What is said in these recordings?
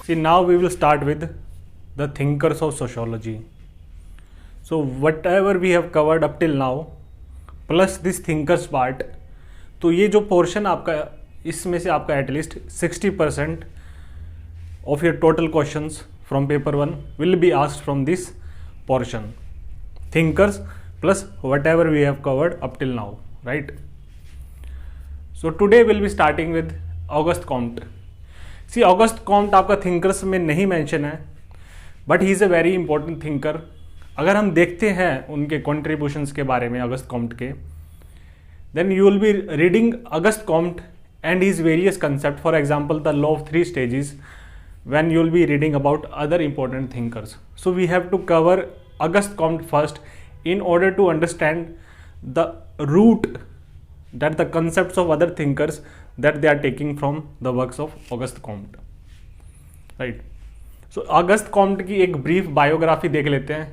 See, now we will start with the thinkers of sociology. So whatever we have covered up till now, plus this thinkers part, तो ये जो portion आपका, इसमें से आपका at least 60% of your total questions from paper 1 will be asked from this portion. Thinkers plus whatever we have covered up till now, right? So today we'll be starting with Auguste Comte. See, Auguste Comte आपका thinkers में नहीं mention है, but he is a very important thinker. अगर हम देखते हैं उनके contributions के बारे में ऑगस्ट कॉम्ट के, then you will be reading Auguste Comte and his various concept. For example the law of 3 stages, when you will be reading about other important thinkers. So we have to cover Auguste Comte first in order to understand the root that the concepts of other thinkers that they are taking from the works of Auguste Comte, right? So Auguste Comte की एक brief biography देख लेते हैं,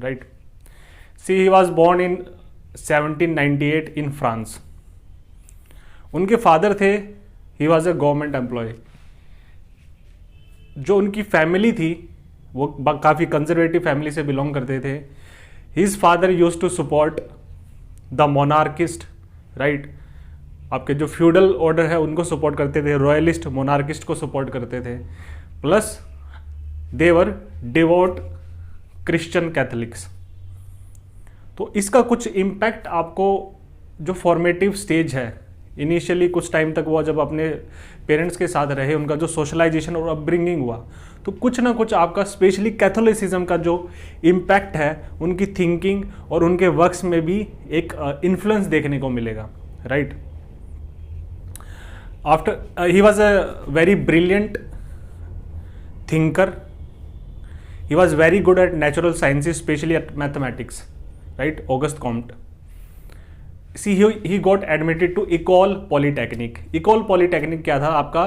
right? See, he was born in 1798 in France. उनके father थे, he was a government employee. जो उनकी family थी वो काफ़ी कंजर्वेटिव फैमिली से बिलोंग करते थे. His father use to support the monarchist, right? आपके जो फ्यूडल ऑर्डर है उनको सपोर्ट करते थे, रॉयलिस्ट मोनार्किस्ट को सपोर्ट करते थे. प्लस देवर डिवोट क्रिश्चियन कैथलिक्स. तो इसका कुछ इम्पैक्ट आपको जो फॉर्मेटिव स्टेज है, इनिशियली कुछ टाइम तक वो जब अपने पेरेंट्स के साथ रहे, उनका जो सोशलाइजेशन और अपब्रिंगिंग हुआ, तो कुछ ना कुछ आपका स्पेशली कैथोलिसिज्म का जो इम्पैक्ट है उनकी थिंकिंग और उनके वर्क्स में भी एक इन्फ्लुएंस देखने को मिलेगा, right? After he was a very brilliant thinker. He was very good at natural sciences, specially at mathematics, right? August Comte. See, he got admitted to École Polytechnique. École Polytechnique क्या था आपका?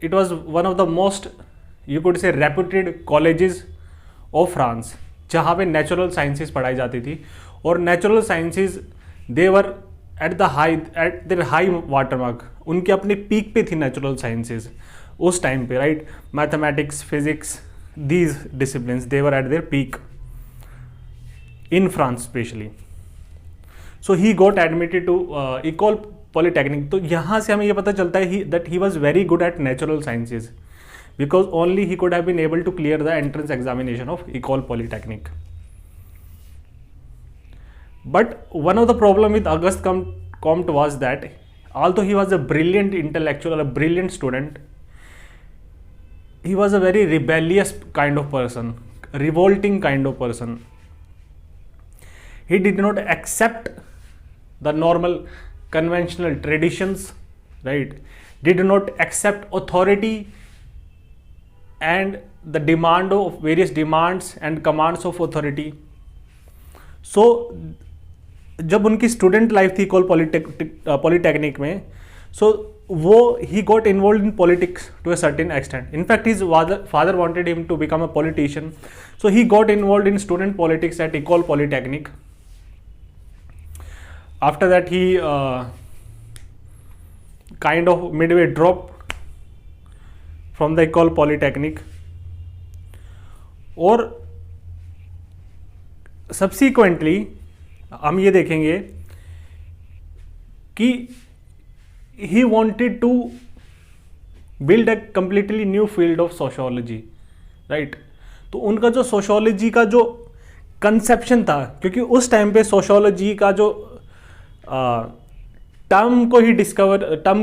It was one of the most, you could say, reputed colleges of France, जहाँ पे natural sciences पढ़ाई जाती थी. और natural sciences they were at their high watermark. उनके अपने पीक पे थी नेचुरल साइंसेज उस टाइम पे, right? Mathematics, physics, these disciplines, they were at their peak in France especially. So he got admitted to École Polytechnique. तो यहाँ से हमें ये पता चलता है that he was very good at natural sciences because only he could have been able to clear the entrance examination of École Polytechnique. But one of the problem with Auguste Comte was that although he was a brilliant intellectual, a brilliant student, he was a very rebellious kind of person, revolting kind of person. He did not accept the normal conventional traditions, right? Did not accept authority and the demand of various demands and commands of authority. So जब उनकी student life थी इकोल polytechnic में, so वो he got involved in politics to a certain extent. In fact, his father wanted him to become a politician, so he got involved in student politics at École Polytechnique. After that, he kind of midway dropped from the École Polytechnique. और subsequently हम ये देखेंगे कि he wanted to build a completely new field of sociology, right? तो उनका जो sociology का जो कंसेप्शन था, क्योंकि उस टाइम पे सोशोलॉजी का जो टर्म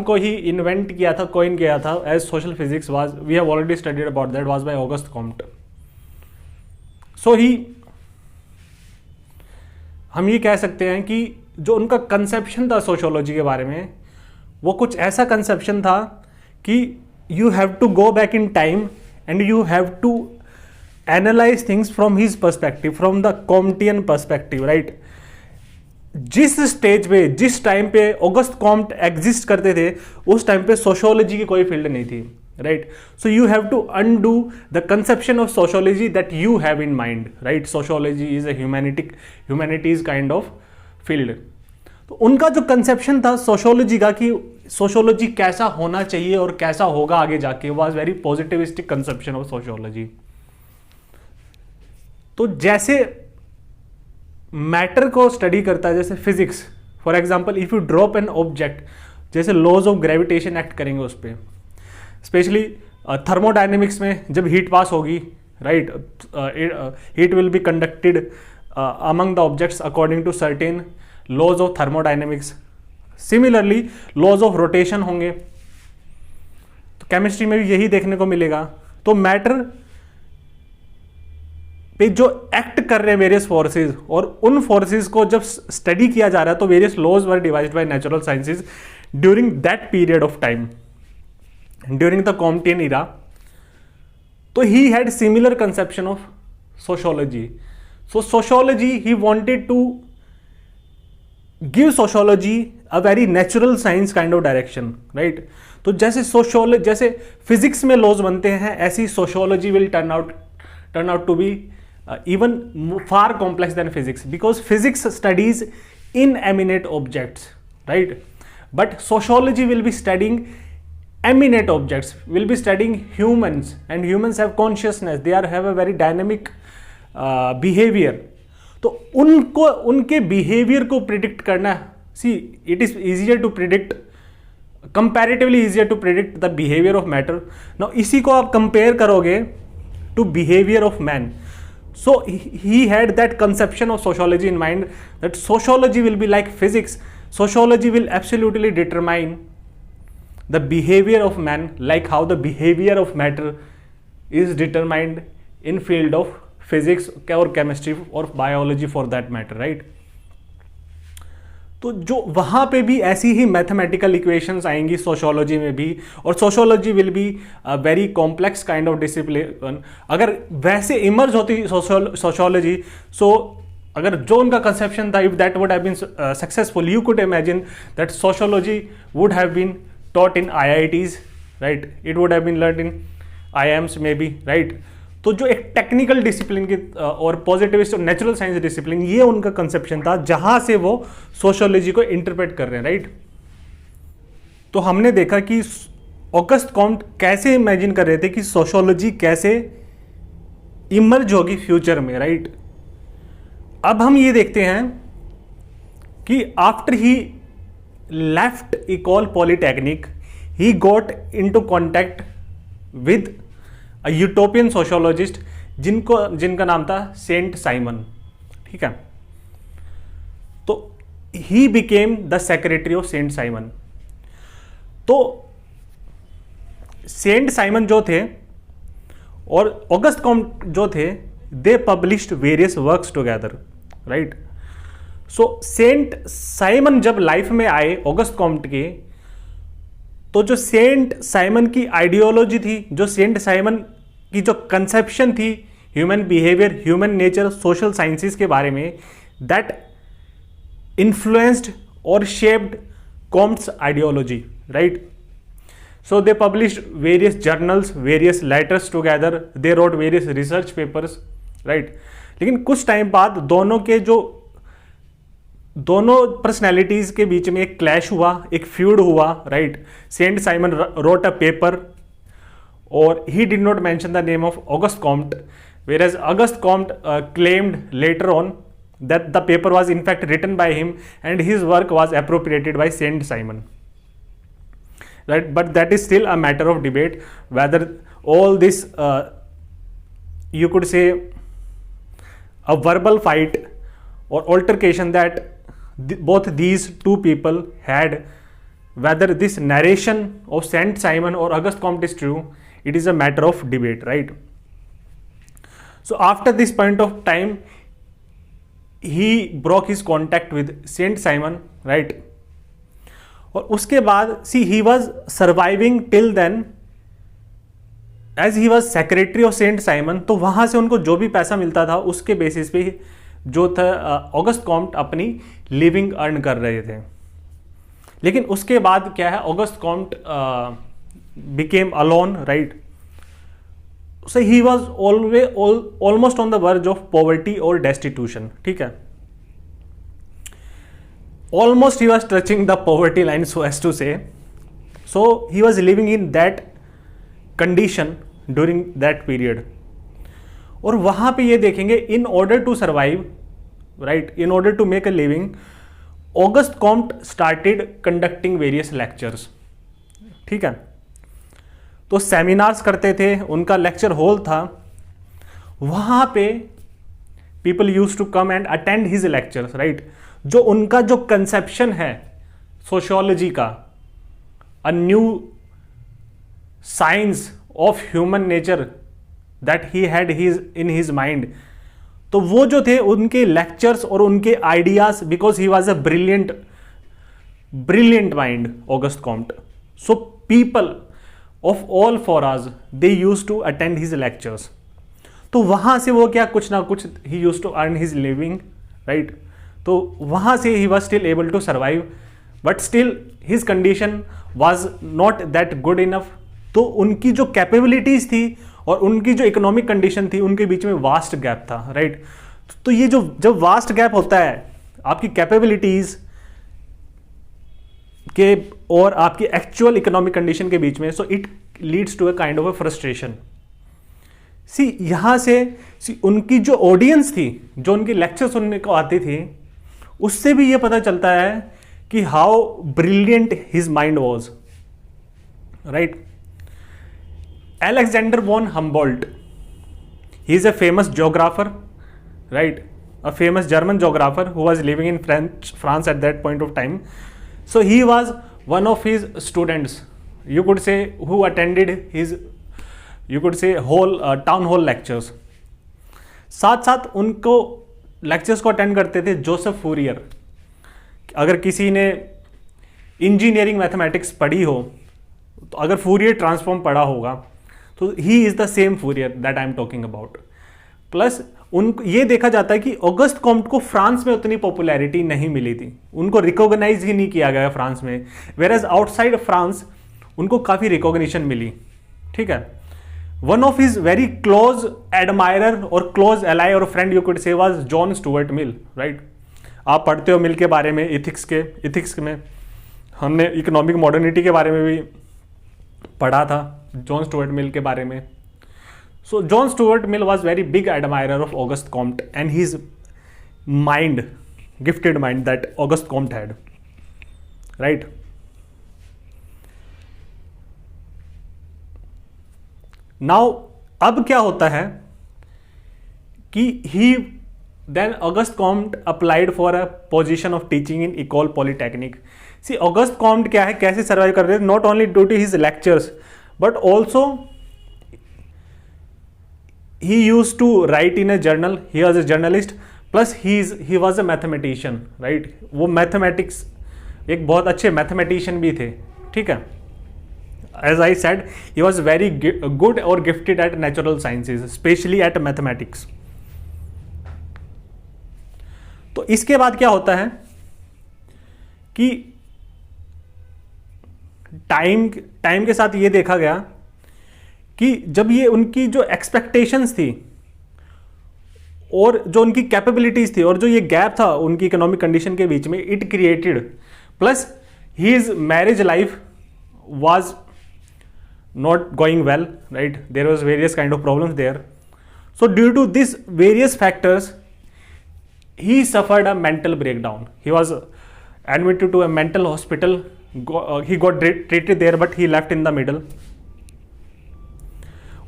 को ही इन्वेंट किया था, कॉइन किया था as social physics, was we have already studied about that, was by August Comte. So हम ये कह सकते हैं कि जो उनका कंसेप्शन था सोशोलॉजी के बारे में, वो कुछ ऐसा कंसेप्शन था कि you have to go back in time and you have to analyse things from his perspective, from the Comtean perspective, right? जिस स्टेज पे, जिस टाइम पे ऑगस्ट कॉम्ट एग्जिस्ट करते थे, उस टाइम पे सोशोलॉजी की कोई फील्ड नहीं थी, right? So you have to undo the conception of sociology that you have in mind, right? Sociology is a humanities kind of field. तो उनका जो कंसेप्शन था सोशियोलॉजी का कि सोशियोलॉजी कैसा होना चाहिए और कैसा होगा आगे जाके, was very positivistic conception of sociology. तो जैसे मैटर को स्टडी करता है, जैसे physics, for example if you drop an object, जैसे लॉज ऑफ ग्रेविटेशन एक्ट करेंगे उस पर, स्पेशली थर्मोडायनेमिक्स में जब हीट पास होगी, right, heat will be conducted among the objects according to certain laws of thermodynamics. Similarly laws of rotation होंगे, तो chemistry में भी यही देखने को मिलेगा। तो मैटर पे जो एक्ट कर रहे हैं वेरियस फोर्सेस, और उन फोर्सेस को जब स्टडी किया जा रहा है तो various laws were devised by natural sciences during that period of time, during the Comtean era. तो he had similar conception of sociology. So sociology he wanted to give sociology a very natural science kind of direction, right. तो जैसे sociology, जैसे physics में laws बनते हैं, ऐसी sociology will turn out to be even far complex than physics, because physics studies inanimate objects, right, but sociology will be studying eminent objects, will be studying humans, and humans have consciousness, they have a very dynamic behavior. तो उनको, उनके behavior को predict करना, see it is easier to predict, comparatively easier to predict the behavior of matter. Now इसी को आप compare करोगे to behavior of man. So he had that conception of sociology in mind, that sociology will be like physics. Sociology will absolutely determine the behavior of man, like how the behavior of matter is determined in field of physics or chemistry or biology for that matter, right? तो जो वहाँ पे भी ऐसी ही mathematical equations आएंगी sociology में भी, और sociology will be very complex kind of discipline. अगर वैसे इमर्ज होती सोशियोलॉजी, सो अगर जो उनका कंसेप्शन था, if that would have been successful, you could imagine that sociology would have been taught in IITs, right, it would have been learn in IIMs maybe, right. तो जो एक technical discipline की और positivist और natural science discipline, ये उनका conception था, जहां से वो सोशियोलॉजी को इंटरप्रेट कर रहे हैं, राइट। तो हमने देखा कि ऑगस्ट कॉम्ट कैसे इमेजिन कर रहे थे कि सोशियोलॉजी कैसे इमर्ज होगी फ्यूचर में, राइट। अब हम ये देखते हैं कि after he left Ecole Polytechnique, he got into contact with a utopian sociologist जिनका नाम था सेंट साइमन, ठीक है। तो he became the secretary of Saint Simon. तो सेंट साइमन जो थे और ऑगस्ट कॉम्ट जो थे, they published various works together, right. So Saint Simon जब लाइफ में आए ऑगस्ट कॉम्ट के, तो जो सेंट साइमन की आइडियोलॉजी थी, जो सेंट साइमन की जो कंसेप्शन थी human behaviour, human nature, social sciences के बारे में, दैट इन्फ्लुएंस्ड और shaped Comte's ideology, right. So they published various journals, various letters together, they wrote various research papers, right. लेकिन कुछ टाइम बाद दोनों पर्सनैलिटीज के बीच में एक क्लैश हुआ, एक फ्यूड हुआ, right. Saint Simon wrote a paper और he did not mention the name of Auguste Comte, whereas Auguste Comte claimed later on that the paper was in fact written by him and his work was appropriated by Saint Simon, right. But that is still a matter of debate whether all this you could say a verbal fight or altercation that both these two people had, whether this narration of Saint Simon or Auguste Comte is true, it is a matter of debate, right. So after this point of time, he broke his contact with Saint Simon, right. और उसके बाद see he was surviving till then as he was secretary of Saint Simon, तो वहाँ से उनको जो भी पैसा मिलता था उसके बेसिस पे जो था ऑगस्ट कॉम्ट अपनी लिविंग अर्न कर रहे थे। लेकिन उसके बाद क्या है, August Comte became alone, right. So he was almost on the verge of poverty or destitution, ठीक है। almost he was touching the poverty line, so as to say. So he was living in that condition during that period. और वहाँ पे ये देखेंगे, in order to survive, right, in order to make a living, Auguste Comte started conducting various lectures. ठीक है, तो seminars करते थे, उनका लेक्चर हॉल था, वहाँ पे people used to come and attend his lectures, right. जो उनका जो कंसेप्शन है सोशियोलॉजी का, a new science of human nature that he had his in his mind, तो वो जो थे उनके लेक्चर्स और उनके ideas, because he was a brilliant mind Auguste Comte. So people of all forage they used to attend his lectures. तो वहां से वो क्या कुछ ना कुछ ही use to earn his living, right. तो वहां से ही was still able to survive, but still his condition was not that good enough. तो उनकी जो कैपेबिलिटीज थी और उनकी जो इकोनॉमिक कंडीशन थी, उनके बीच में वास्ट गैप था, राइट. तो ये जो जब वास्ट गैप होता है आपकी कैपेबिलिटीज के और आपकी एक्चुअल इकोनॉमिक कंडीशन के बीच में, so it leads to a kind of a frustration. यहां से उनकी जो ऑडियंस थी, जो उनके लेक्चर सुनने को आती थी, उससे भी यह पता चलता है कि how brilliant his mind was, right. Alexander von Humboldt, he is a famous geographer, right, a famous German geographer who was living in France at that point of time. So he was one of his students, you could say, who attended his, you could say, whole town hall lectures. साथ साथ उनको lectures को attend करते थे Joseph Fourier. अगर किसी ने engineering mathematics पढ़ी हो, तो अगर फूरियर ट्रांसफॉर्म पढ़ा होगा, तो he is the same Fourier that I am talking about. Plus उनको ये देखा जाता है कि ऑगस्ट कॉम्ट को फ्रांस में उतनी पॉपुलैरिटी नहीं मिली थी, उनको रिकॉग्नाइज ही नहीं किया गया फ्रांस में, वेयर एज आउटसाइड फ्रांस उनको काफ़ी रिकॉग्निशन मिली. ठीक है. One of his very close admirer और क्लोज एलाई और फ्रेंड यू कुड से was John Stuart mill, right. आप पढ़ते हो मिल के बारे में, इथिक्स में हमने इकोनॉमिक मॉडर्निटी के बारे में भी पढ़ा था, जॉन स्टुअर्ट मिल के बारे में. So John Stuart Mill was very big admirer of Auguste Comte and his mind, gifted mind that Auguste Comte had, right. Now अब क्या होता है कि he then Auguste Comte applied for a position of teaching in Ecole Polytechnique. See Auguste Comte क्या है, कैसे survive कर रहे थे, not only due to his lectures but also he used to write in a journal, he was a journalist, plus he was a mathematician, right. वो mathematics एक बहुत अच्छे mathematician भी थे. ठीक है. As I said, he was very good or gifted at natural sciences, especially at mathematics. तो इसके बाद क्या होता है कि टाइम के साथ ये देखा गया कि जब ये उनकी जो एक्सपेक्टेशंस थी और जो उनकी कैपेबिलिटीज थी और जो ये गैप था उनकी इकोनॉमिक कंडीशन के बीच में, it created, plus his marriage life was not going well, right. There was various kind of problems there. So due to this various factors he suffered a mental breakdown. He was admitted to a mental hospital. He got treated there, but he left in the middle.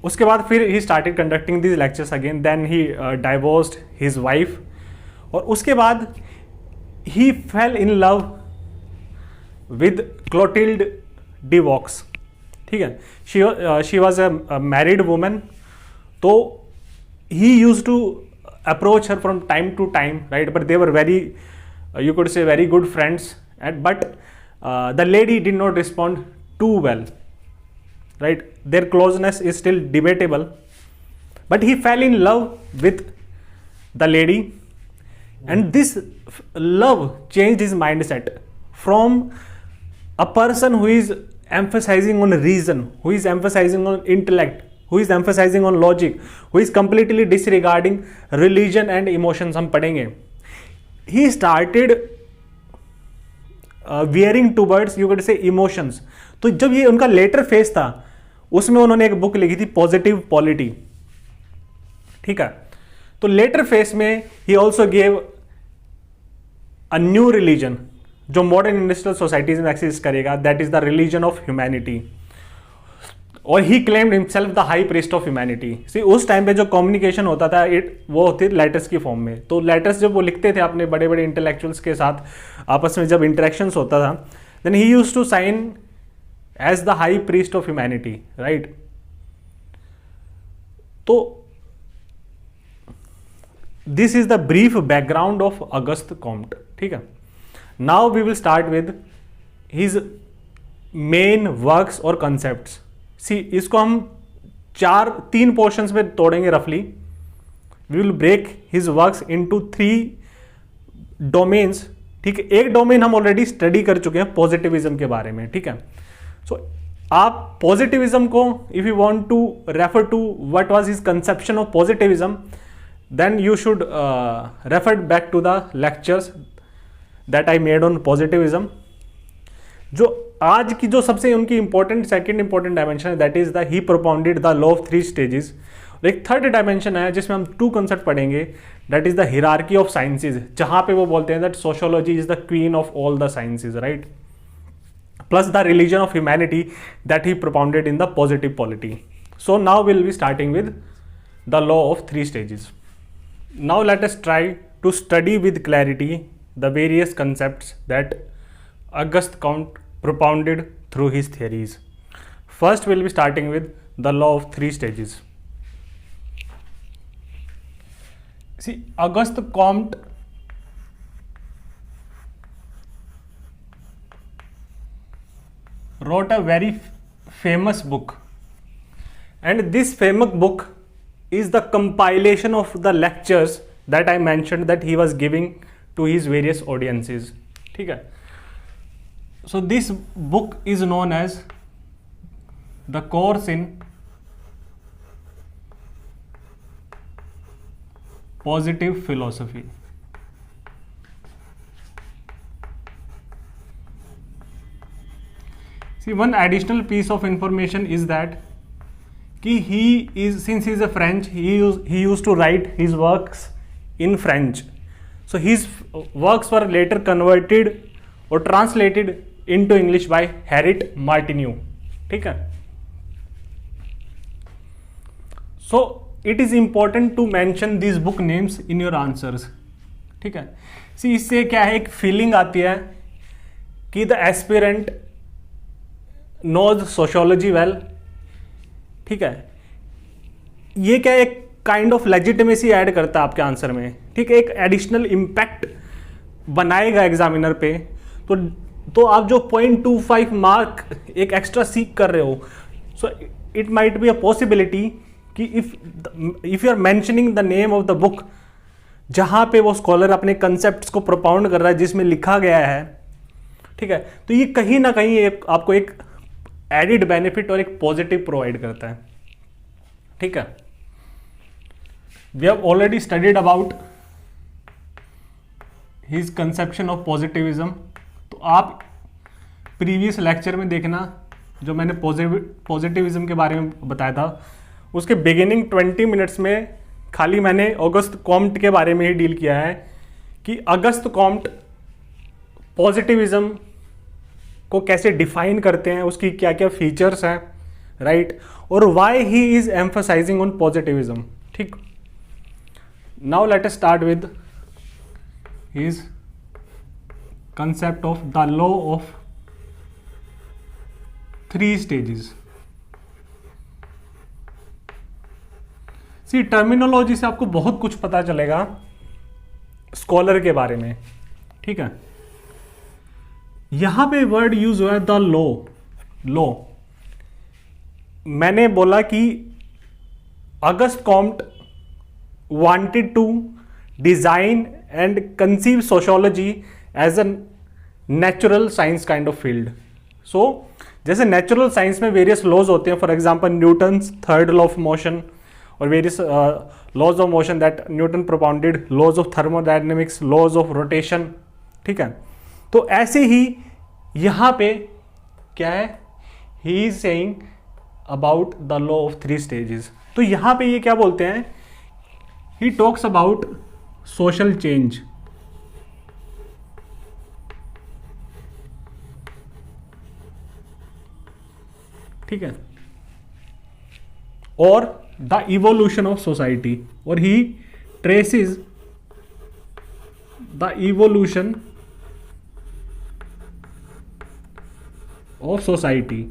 उसके बाद फिर he started conducting these lectures again. Then he divorced his wife. और उसके बाद he fell in love with Clotilde de Vaux. ठीक है. She was a married woman. तो he used to approach her from time to time, right, but they were very you could say very good friends, but the lady did not respond too well, right. Their closeness is still debatable, but he fell in love with the lady, and this love changed his mindset from a person who is emphasizing on reason, who is emphasizing on intellect, who is emphasizing on logic, who is completely disregarding religion and emotions. हम पढ़ेंगे. He started wearing towards you can say emotions. तो जब ये उनका later phase था उसमें उन्होंने एक बुक लिखी थी पॉजिटिव पॉलिटी, ठीक है। तो लेटर फेज में he also gave a new religion जो मॉडर्न इंडस्ट्रियल सोसाइटीज में एक्सिस्ट करेगा, that is the religion of humanity. और he claimed himself the high priest of humanity. See उस टाइम पे जो कम्युनिकेशन होता था वो होती लेटर्स की फॉर्म में। तो लेटर्स जब वो लिखते थे अपने बड़े बड़े इंटेलेक्चुअल्स के साथ आपस में जब इंटरेक्शंस होता था, then he used to sign as the high priest of humanity, right. तो this is the brief background of Auguste Comte, ठीक है। Now we will start with his main works और कंसेप्ट्स। सी इसको हम तीन portions में तोड़ेंगे रफली। We will break his works into 3 domains, ठीक है। एक डोमेन हम ऑलरेडी स्टडी कर चुके हैं पॉजिटिविज्म के बारे में, ठीक है। सो आप पॉजिटिविज्म को if you want to refer to what was his conception of positivism, then you should refer back to the lectures that I made on positivism. जो आज की जो सबसे उनकी इंपॉर्टेंट सेकंड इंपॉर्टेंट डायमेंशन है, that is the he propounded the law of 3 stages. और एक third dimension है जिसमें हम 2 कंसेप्ट पढ़ेंगे, that is the hierarchy of sciences, जहां पे वो बोलते हैं that sociology is the queen of all the sciences, right. Plus the religion of humanity that he propounded in the positive polity. So now will be starting with the law of 3 stages. Now let us try to study with clarity the various concepts that Auguste Comte propounded through his theories. First, we'll be starting with the law of 3 stages. See, Auguste Comte wrote a very famous book, and this famous book is the compilation of the lectures that I mentioned that he was giving to his various audiences, ठीक है। So this book is known as the course in positive philosophy। See, one additional piece of information is that he is, since he is a French, he used to write his works in French. So his works were later converted or translated into English by Harriet Martineau, ठीक है। So it is important to mention these book names in your answers, ठीक है। See, इससे क्या है, एक feeling आती है कि the aspirant knows sociology well, ठीक है। ये क्या एक काइंड ऑफ लेजिटिमेसी ऐड करता है आपके आंसर में, ठीक है। एक एडिशनल इम्पैक्ट बनाएगा एग्जामिनर पे। तो आप जो 0.25 मार्क एक एक्स्ट्रा सीख कर रहे हो, so it might be a possibility कि if you are mentioning the name of the book जहां पे वो स्कॉलर अपने कंसेप्ट्स को प्रोपाउंड कर रहा है जिसमें लिखा गया है, ठीक है, तो ये कहीं ना कहीं आपको एक एडिड बेनिफिट और एक पॉजिटिव प्रोवाइड करता है, ठीक है। We have already studied about his conception of positivism। तो आप प्रीवियस लेक्चर में देखना जो मैंने पॉजिटिविज्म के बारे में बताया था, उसके बिगिनिंग 20 मिनट्स में खाली मैंने ऑगस्ट कॉम्ट के बारे में ही डील किया है कि अगस्त कॉम्ट पॉजिटिविज्म को कैसे डिफाइन करते हैं, उसकी क्या क्या फीचर्स हैं, राइट, और why he is emphasising on positivism, ठीक। Now let us start with his concept of the law of 3 stages। See terminology से आपको बहुत कुछ पता चलेगा स्कॉलर के बारे में, ठीक है। यहां पे वर्ड यूज हुआ है द लॉ। मैंने बोला कि Auguste Comte wanted to design and conceive sociology as a natural science kind of field। So जैसे नेचुरल साइंस में वेरियस लॉज होते हैं, for example Newton's 3rd law of motion और various laws of motion that Newton propounded, laws of thermodynamics, laws of rotation, ठीक है। तो ऐसे ही यहां पे क्या है, he is saying about the law of 3 stages. तो यहां पे ये क्या बोलते हैं, he talks about social change, ठीक है, और द इवोल्यूशन ऑफ सोसाइटी, और ही traces the evolution of society.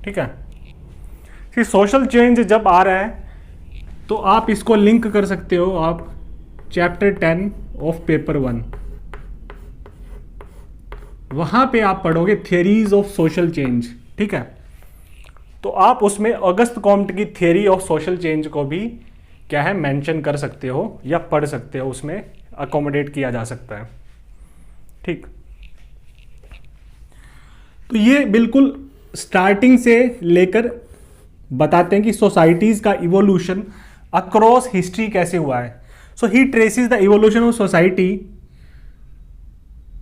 ठीक है, फिर सोशल चेंज जब आ रहा है तो आप इसको लिंक कर सकते हो आप चैप्टर 10 ऑफ पेपर 1, वहां पे आप पढ़ोगे थियरीज ऑफ सोशल चेंज। ठीक है, तो आप उसमें ऑगस्ट कॉम्ट की थियरी ऑफ सोशल चेंज को भी क्या है मेंशन कर सकते हो या पढ़ सकते हो, उसमें अकोमोडेट किया जा सकता है। ठीक, तो ये बिल्कुल स्टार्टिंग से लेकर बताते हैं कि सोसाइटीज का इवोल्यूशन अक्रॉस हिस्ट्री कैसे हुआ है। So he traces the evolution of society,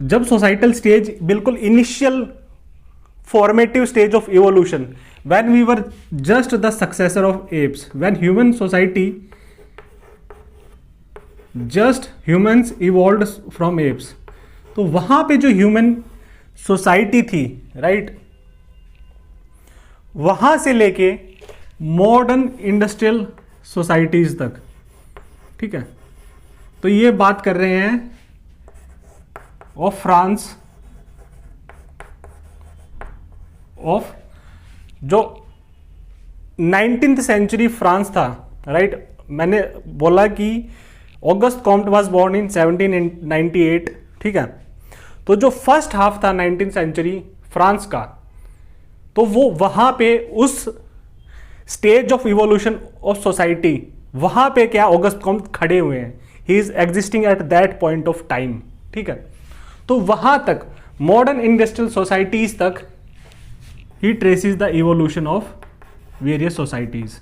जब सोसाइटल स्टेज बिल्कुल initial formative stage of evolution, when we were just the successor of apes, when human society just humans evolved from apes. तो वहां पे जो human society थी, right, वहां से लेके मॉडर्न इंडस्ट्रियल सोसाइटीज तक। ठीक है, तो ये बात कर रहे हैं ऑफ फ्रांस, ऑफ जो 19th सेंचुरी फ्रांस था, राइट। मैंने बोला कि Auguste Comte was born in 1798। ठीक है, तो जो फर्स्ट हाफ था 19th सेंचुरी फ्रांस का, तो वो वहां पे उस stage of evolution of society, वहां पे क्या ऑगस्ट कॉम्ट खड़े हुए हैं, he is existing at that point of time. ठीक है, तो वहां तक मॉडर्न इंडस्ट्रियल सोसाइटीज तक he traces the evolution of various societies.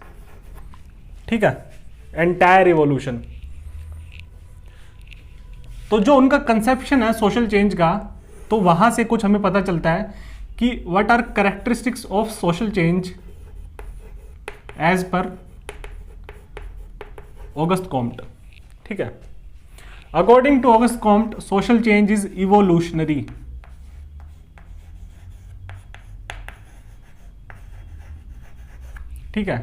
ठीक है, एंटायर इवोल्यूशन। तो जो उनका कंसेप्शन है सोशल चेंज का, तो वहां से कुछ हमें पता चलता है कि what are characteristics of social change as per Auguste Comte. ठीक है, according to Auguste Comte social change is evolutionary. ठीक है,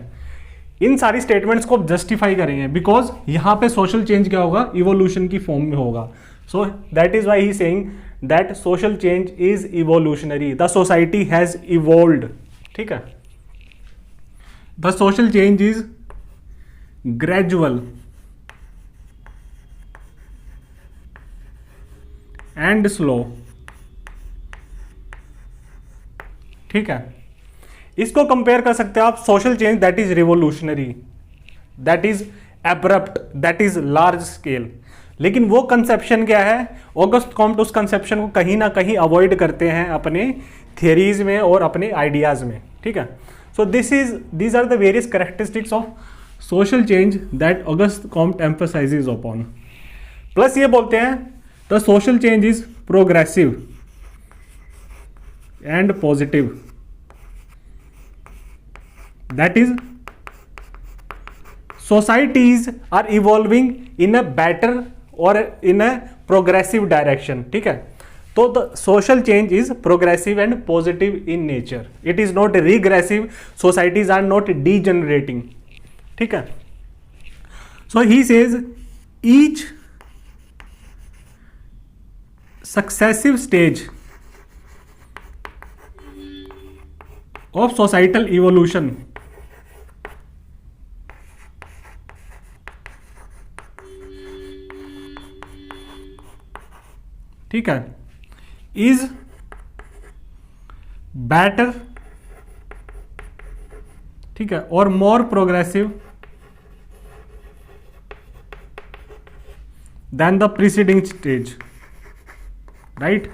इन सारी स्टेटमेंट्स को जस्टिफाई करेंगे बिकॉज यहां पे सोशल चेंज क्या होगा, इवोल्यूशन की फॉर्म में होगा। सो that is why he saying that social change is evolutionary, the society has evolved. ठीक है, the social change is gradual and slow. ठीक है, इसको कंपेयर कर सकते हो आप social change that is revolutionary, that is abrupt, that is large scale. लेकिन वो कंसेप्शन क्या है, ऑगस्ट कॉम्ट उस कंसेप्शन को कहीं ना कहीं अवॉइड करते हैं अपने थियरीज में और अपने आइडियाज में। ठीक है, so these are the various characteristics of social change that Auguste Comte emphasizes upon. Plus ये बोलते हैं the social change is progressive and positive, that is societies are evolving in a better or in a progressive direction. ठीक है, तो the social change is progressive and positive in nature, it is not regressive, societies are not degenerating. ठीक है, so he says each successive stage of societal evolution ठीक है is better, ठीक है, और more progressive than the preceding stage, right.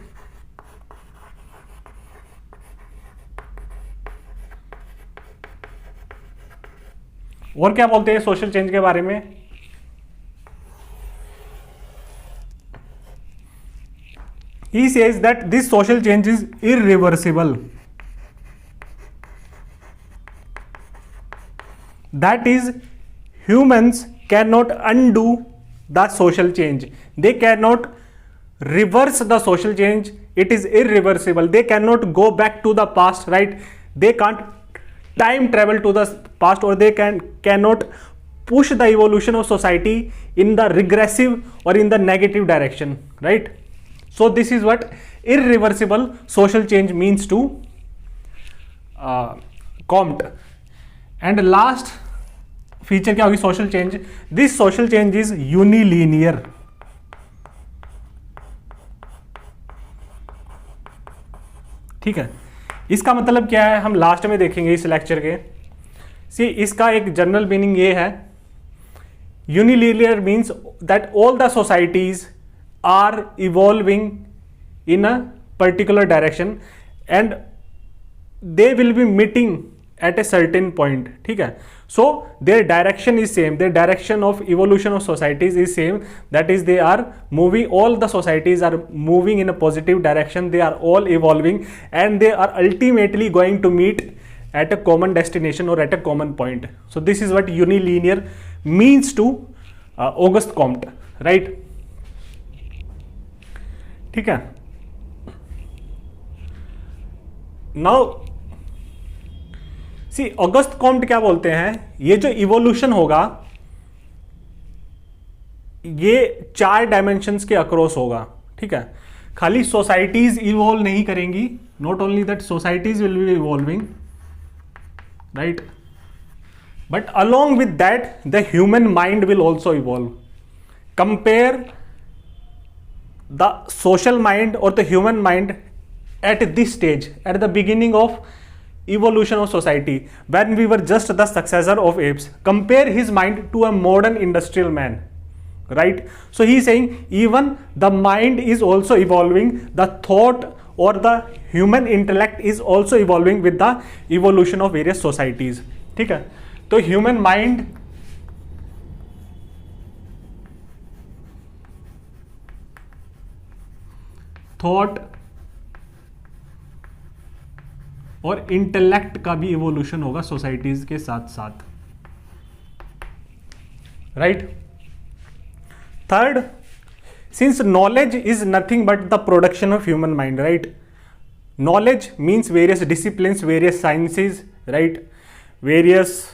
और क्या बोलते हैं सोशल चेंज के बारे में, he says that this social change is irreversible. That is, humans cannot undo the social change. They cannot reverse the social change. It is irreversible. They cannot go back to the past, right? They can't time travel to the past, or they cannot push the evolution of society in the regressive or in the negative direction, right? So this is what irreversible social change means to Comte. And last feature क्या होगी social change? This social change is unilinear. ठीक है, इसका मतलब क्या है हम last में देखेंगे इस लेक्चर के. सी इसका एक जनरल मीनिंग ये है, unilinear means that all the societies are evolving in a particular direction and they will be meeting at a certain point. ठीक है, so their direction is same, their direction of evolution of societies is same, that is they are moving, all the societies are moving in a positive direction, they are all evolving and they are ultimately going to meet at a common destination or at a common point. So this is what unilinear means to Auguste Comte, right? ठीक है, now सी Auguste Comte क्या बोलते हैं, ये जो evolution होगा ये 4 dimensions के अक्रॉस होगा. ठीक है, खाली सोसाइटीज इवॉल्व नहीं करेंगी, not only that societies will be evolving, right, but along with that the human mind will also evolve. Compare the social mind और the human mind at this stage, at the beginning of evolution of society, when we were just the successor of apes. Compare his mind to a modern industrial man, right? So he is saying even the mind is also evolving, the thought or the human intellect is also evolving with the evolution of various societies. ठीक है, तो human mind thought और intellect का भी evolution होगा societies के साथ साथ, right. Third, since knowledge is nothing but the production of human mind, right. Knowledge means various disciplines, various sciences, right, various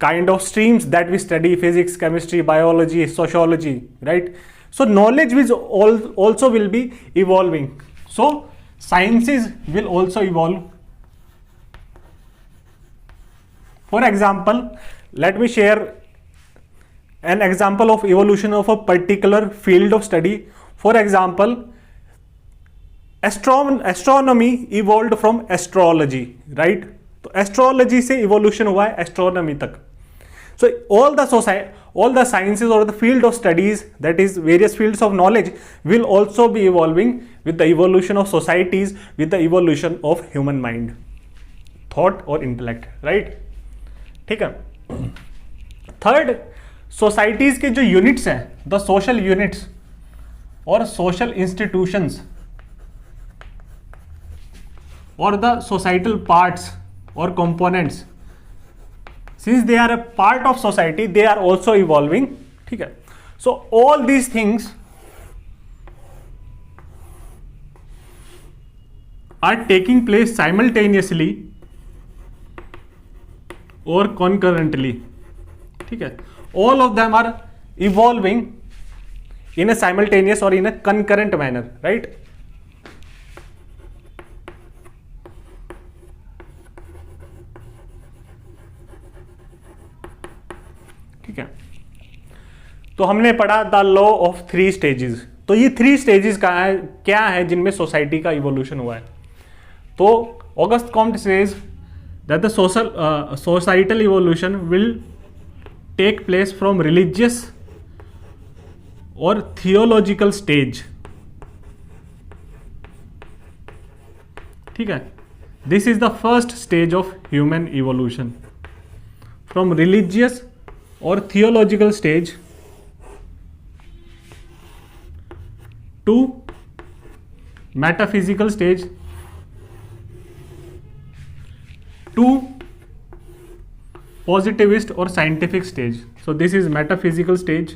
kind of streams that we study, physics, chemistry, biology, sociology, right? So knowledge also will be evolving, so sciences will also evolve. For example, let me share an example of evolution of a particular field of study. For example, astronomy evolved from astrology, right? तो astrology से evolution हुआ है astronomy तक. सो all the sciences or the field of studies, that is various fields of knowledge, will also be evolving with the evolution of societies, with the evolution of human mind, thought और intellect, right? ठीक है. Third, societies के जो units हैं, the social units और social institutions और the societal parts or components, since they are a part of society, they are also evolving. ठीक है, so all these things are taking place simultaneously or concurrently. ठीक है, all of them are evolving in a simultaneous or in a concurrent manner, right? ठीक है, तो हमने पढ़ा the law of 3 stages. तो ये 3 स्टेजेस क्या है जिनमें सोसाइटी का इवोल्यूशन हुआ है. तो Auguste Comte says that the societal evolution will take place from religious और थियोलॉजिकल स्टेज. ठीक है, this is the first stage of human evolution, from religious or theological stage to metaphysical stage, 2 positivist or scientific stage. So this is metaphysical stage,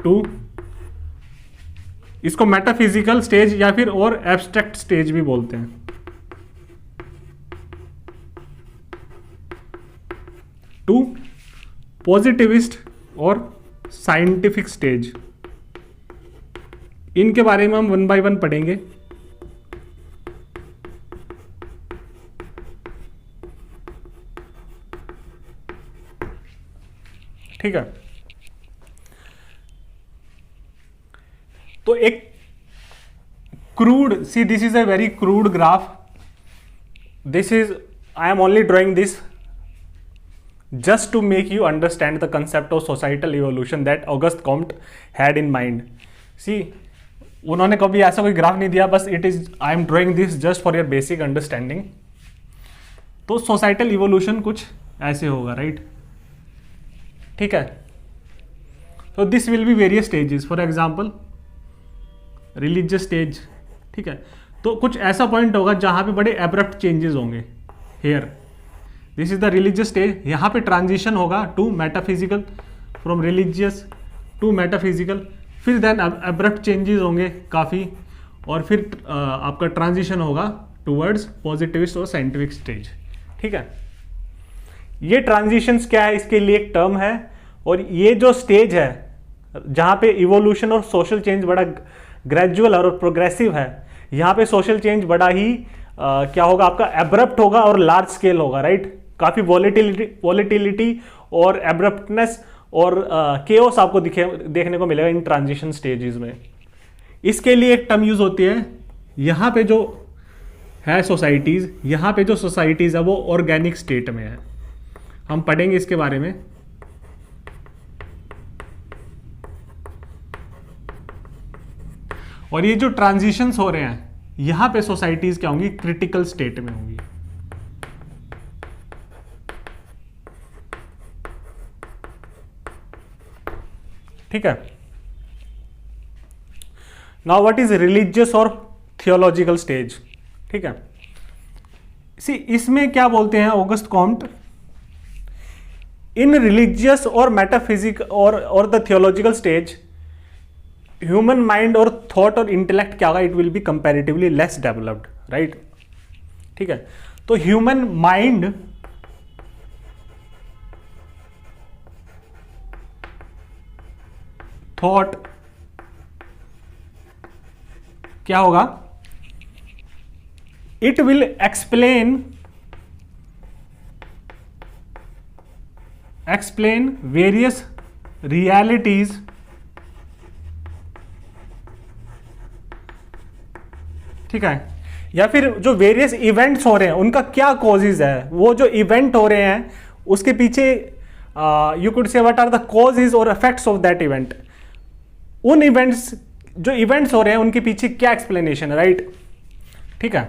2 इसको metaphysical stage या फिर और abstract stage भी बोलते हैं। 2 positivist और साइंटिफिक स्टेज। इनके बारे में हम 1 बाय 1 पढ़ेंगे। ठीक है, तो एक crude, see this is a very crude graph, this is, I am only drawing this just to make you understand the concept of societal evolution that Auguste Comte had in mind. See, उन्होंने कभी ऐसा कोई graph नहीं दिया, बस it is, I am drawing this just for your basic understanding. तो societal evolution कुछ ऐसे होगा, राइट? ठीक है, तो this will be various stages, for example religious stage. ठीक है, तो कुछ ऐसा पॉइंट होगा जहां पे बड़े एब्रप्ट चेंजेस होंगे। Here this is the religious stage, यहाँ पे ट्रांजिशन होगा to metaphysical, from religious to metaphysical, फिर देन एब्रप्ट चेंजेस होंगे काफ़ी, और फिर आपका ट्रांजिशन होगा टूवर्ड्स पॉजिटिविस्ट और साइंटिफिक स्टेज। ठीक है, ये ट्रांजिशंस क्या है, इसके लिए एक टर्म है, और ये जो स्टेज है जहाँ पे इवोल्यूशन और सोशल चेंज बड़ा ग्रेजुअल और प्रोग्रेसिव है, यहाँ पे सोशल चेंज बड़ा ही क्या होगा, आपका एब्रप्ट होगा और लार्ज स्केल होगा, राइट? काफ़ी वॉलेटिलिटी और एब्रप्टनेस और केओस आपको देखने को मिलेगा इन ट्रांजिशन स्टेजेस में। इसके लिए एक टर्म यूज होती है, यहाँ पे जो है सोसाइटीज़, यहाँ पे जो सोसाइटीज़ है वो ऑर्गेनिक स्टेट में है, हम पढ़ेंगे इसके बारे में। और ये जो ट्रांजिशंस हो रहे हैं, यहाँ पे सोसाइटीज़ क्या होंगी, क्रिटिकल स्टेट में होंगी। ठीक है, नाउ व्हाट इज रिलीजियस और थियोलॉजिकल स्टेज? ठीक है, सी इसमें क्या बोलते हैं ऑगस्ट कॉम्ट, इन रिलीजियस और मेटाफिजिक और the theological stage, human mind और थॉट और इंटेलेक्ट क्या होगा, it will be comparatively less developed, right? ठीक है, तो ह्यूमन माइंड थॉट क्या होगा, it will explain various realities ठीक है, या फिर जो वेरियस इवेंट्स हो रहे हैं उनका क्या कॉजेज है, वो जो इवेंट हो रहे हैं उसके पीछे you could say what are the causes और इफेक्ट्स ऑफ दैट इवेंट, उन इवेंट्स जो इवेंट्स हो रहे हैं उनके पीछे क्या एक्सप्लेनेशन है, राइट? ठीक है,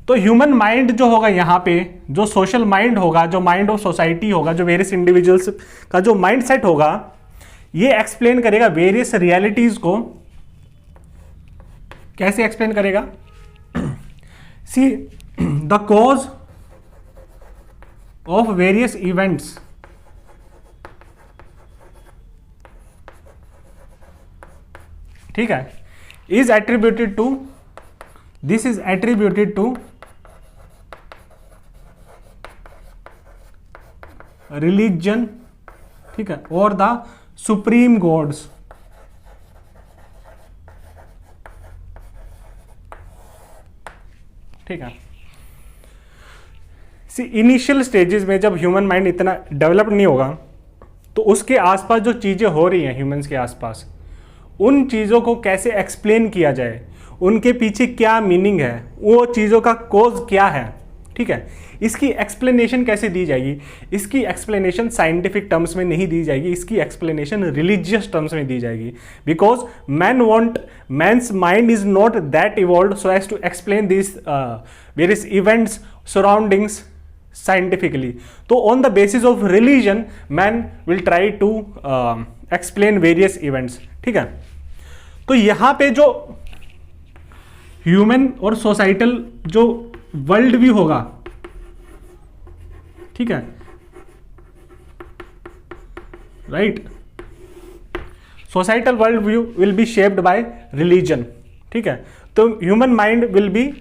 तो ह्यूमन माइंड जो होगा यहाँ पे, जो सोशल माइंड होगा, जो माइंड ऑफ सोसाइटी होगा, जो वेरियस इंडिविजुअल्स का जो माइंड सेट होगा, ये एक्सप्लेन करेगा वेरियस रियलिटीज को। कैसे एक्सप्लेन करेगा? See the cause of various events ठीक है, is attributed to, this is attributed to religion, ठीक है, और द सुप्रीम गॉड्स। ठीक है, सी इनिशियल स्टेजेस में जब ह्यूमन माइंड इतना डेवलप नहीं होगा, तो उसके आसपास जो चीजें हो रही हैं ह्यूमंस के आसपास, उन चीज़ों को कैसे एक्सप्लेन किया जाए, उनके पीछे क्या मीनिंग है, वो चीज़ों का कोज क्या है। ठीक है, इसकी एक्सप्लेनेशन कैसे दी जाएगी? इसकी एक्सप्लेनेशन साइंटिफिक टर्म्स में नहीं दी जाएगी, इसकी एक्सप्लेनेशन रिलीजियस टर्म्स में दी जाएगी, because man's mind is not that evolved so as to explain this various events, surroundings, scientifically. तो on the basis of religion man will try to explain various events. ठीक है, तो यहां पे जो ह्यूमन और सोसाइटल जो वर्ल्ड व्यू होगा, ठीक है, right, societal world view will be shaped by religion. ठीक है, तो human mind will be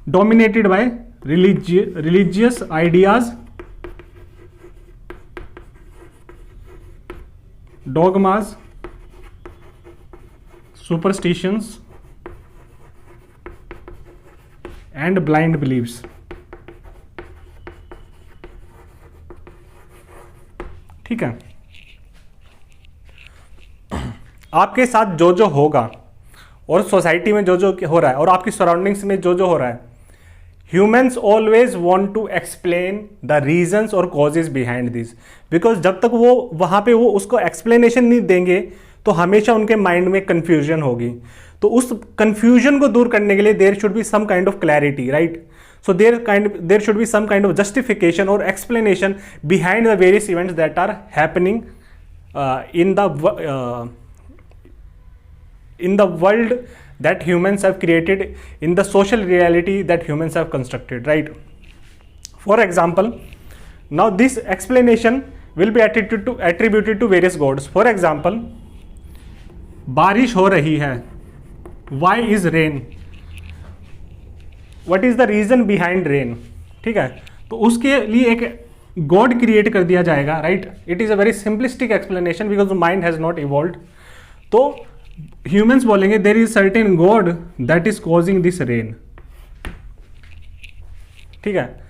dominated bye religious ideas, dogmas, superstitions and blind beliefs। ठीक है, आपके साथ जो जो होगा और सोसाइटी में जो जो हो रहा है और आपकी सराउंडिंग्स में जो जो हो रहा है, humans always want to explain the reasons और कॉजेज बिहाइंड दिस, बिकॉज जब तक वो वहाँ पे वो उसको एक्सप्लेनेशन नहीं देंगे तो हमेशा उनके माइंड में कन्फ्यूजन होगी। तो उस कन्फ्यूजन को दूर करने के लिए there should be some kind of clarity, right. So there should be some kind of justification और explanation behind the various events that are happening in the world that humans have created, in the social reality that humans have constructed, right? For example, now this explanation will be attributed to various gods. For example, बारिश हो रही है, why is rain? What is the reason behind rain? ठीक है, तो उसके लिए एक गॉड क्रिएट कर दिया जाएगा, right. It is a very simplistic explanation because mind has not evolved. तो ह्यूमंस बोलेंगे there is certain god that is causing this rain. ठीक है,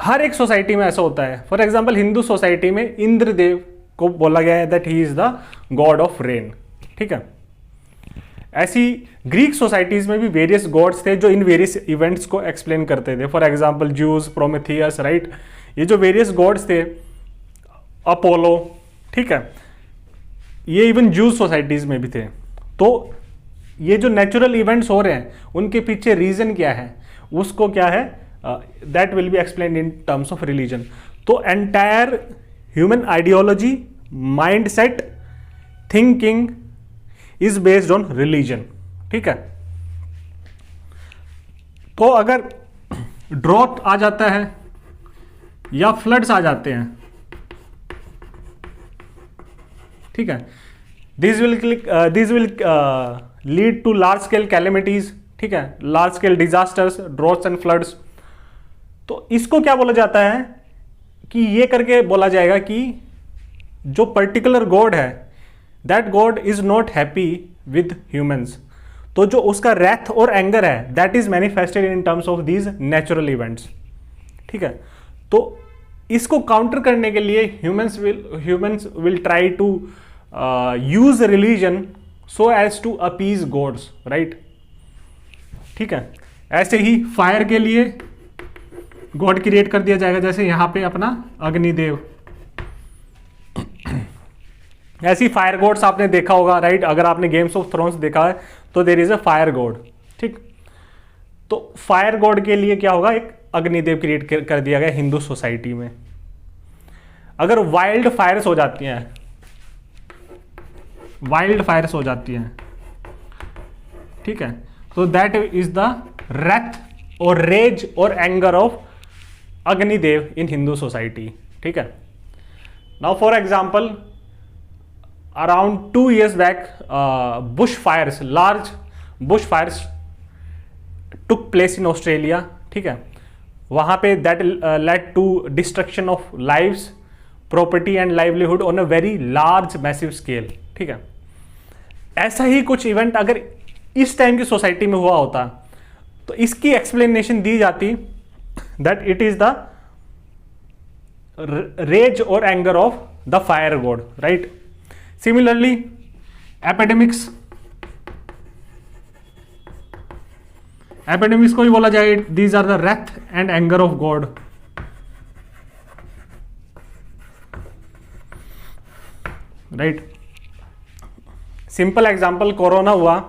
हर एक सोसाइटी में ऐसा होता है। फॉर एग्जाम्पल हिंदू सोसाइटी में इंद्रदेव को बोला गया है that he is the God of rain. ठीक है, ऐसी ग्रीक सोसाइटीज में भी वेरियस गॉड्स थे जो इन वेरियस इवेंट्स को एक्सप्लेन करते थे। For example juice, Prometheus, right, ये जो वेरियस गॉड्स थे, अपोलो, ठीक है, ये इवन ज्यूस सोसाइटीज में भी थे। तो ये जो नेचुरल इवेंट्स हो रहे हैं उनके पीछे रीजन क्या है, उसको क्या है, that will be explain in terms of religion. तो entire human ideology, mindset, thinking is based on religion. ठीक है, तो अगर ड्रॉट आ जाता है या फ्लड्स आ जाते हैं, ठीक है, this will lead to large scale calamities. ठीक है, large scale disasters, droughts and floods. तो इसको क्या बोला जाता है कि ये करके बोला जाएगा कि जो पर्टिकुलर गॉड है that god is not happy with humans. तो जो उसका रैथ और एंगर है that is manifested in terms of these natural events. ठीक है, तो इसको काउंटर करने के लिए humans will try to use religion so as to appease gods, right. ठीक है, ऐसे ही फायर के लिए गॉड क्रिएट कर दिया जाएगा, जैसे यहां पे अपना अग्निदेव। ऐसी फायर गॉड्स आपने देखा होगा, राइट। अगर आपने गेम्स ऑफ थ्रोन्स देखा है तो there is a fire god. ठीक, तो फायर गॉड के लिए क्या होगा, एक अग्निदेव क्रिएट कर दिया गया हिंदू सोसाइटी में। अगर वाइल्ड फायर्स हो जाती हैं, ठीक है, तो दैट इज द रेथ और रेज और anger of Agnidev in Hindu society. ठीक है, now for example around 2 years back bush fires, large bush fires took place in Australia. ठीक है, वहां पे that led to destruction of lives, property and livelihood on a very large massive scale. ठीक है, ऐसा ही कुछ इवेंट अगर इस टाइम की सोसाइटी में हुआ होता तो इसकी एक्सप्लेनेशन दी जाती that it is the rage और anger of the fire god, right. Similarly epidemics को भी बोला जाए these are the wrath and anger of God. Right, simple example, corona हुआ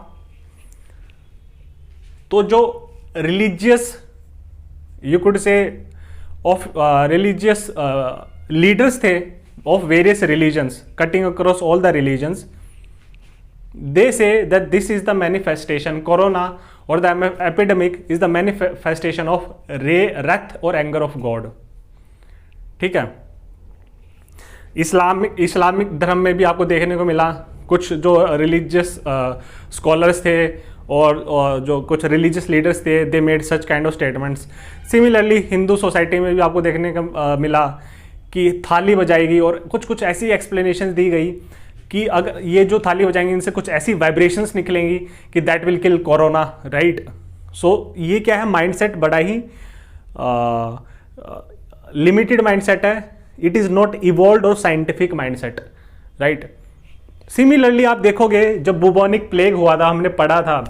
तो जो religious you could say of religious leaders थे of various religions cutting across all the religions. They say that this is the manifestation, corona और the epidemic is the manifestation of wrath और anger of God. ठीक है. Islamic धर्म में भी आपको देखने को मिला कुछ जो रिलीजियस स्कॉलर्स थे और जो कुछ रिलीजियस लीडर्स थे, they made such kind of statements. Similarly Hindu society में भी आपको देखने को मिला कि थाली बजाएगी और कुछ कुछ ऐसी एक्सप्लेनेशन दी गई कि अगर ये जो थाली बजाएंगे इनसे कुछ ऐसी वाइब्रेशंस निकलेंगी कि that will kill corona, right. So ये क्या है, माइंडसेट बड़ा ही लिमिटेड माइंडसेट है. इट इज़ नॉट इवॉल्व्ड और साइंटिफिक माइंडसेट, राइट. सिमिलरली आप देखोगे जब बुबोनिक प्लेग हुआ था, हमने पढ़ा था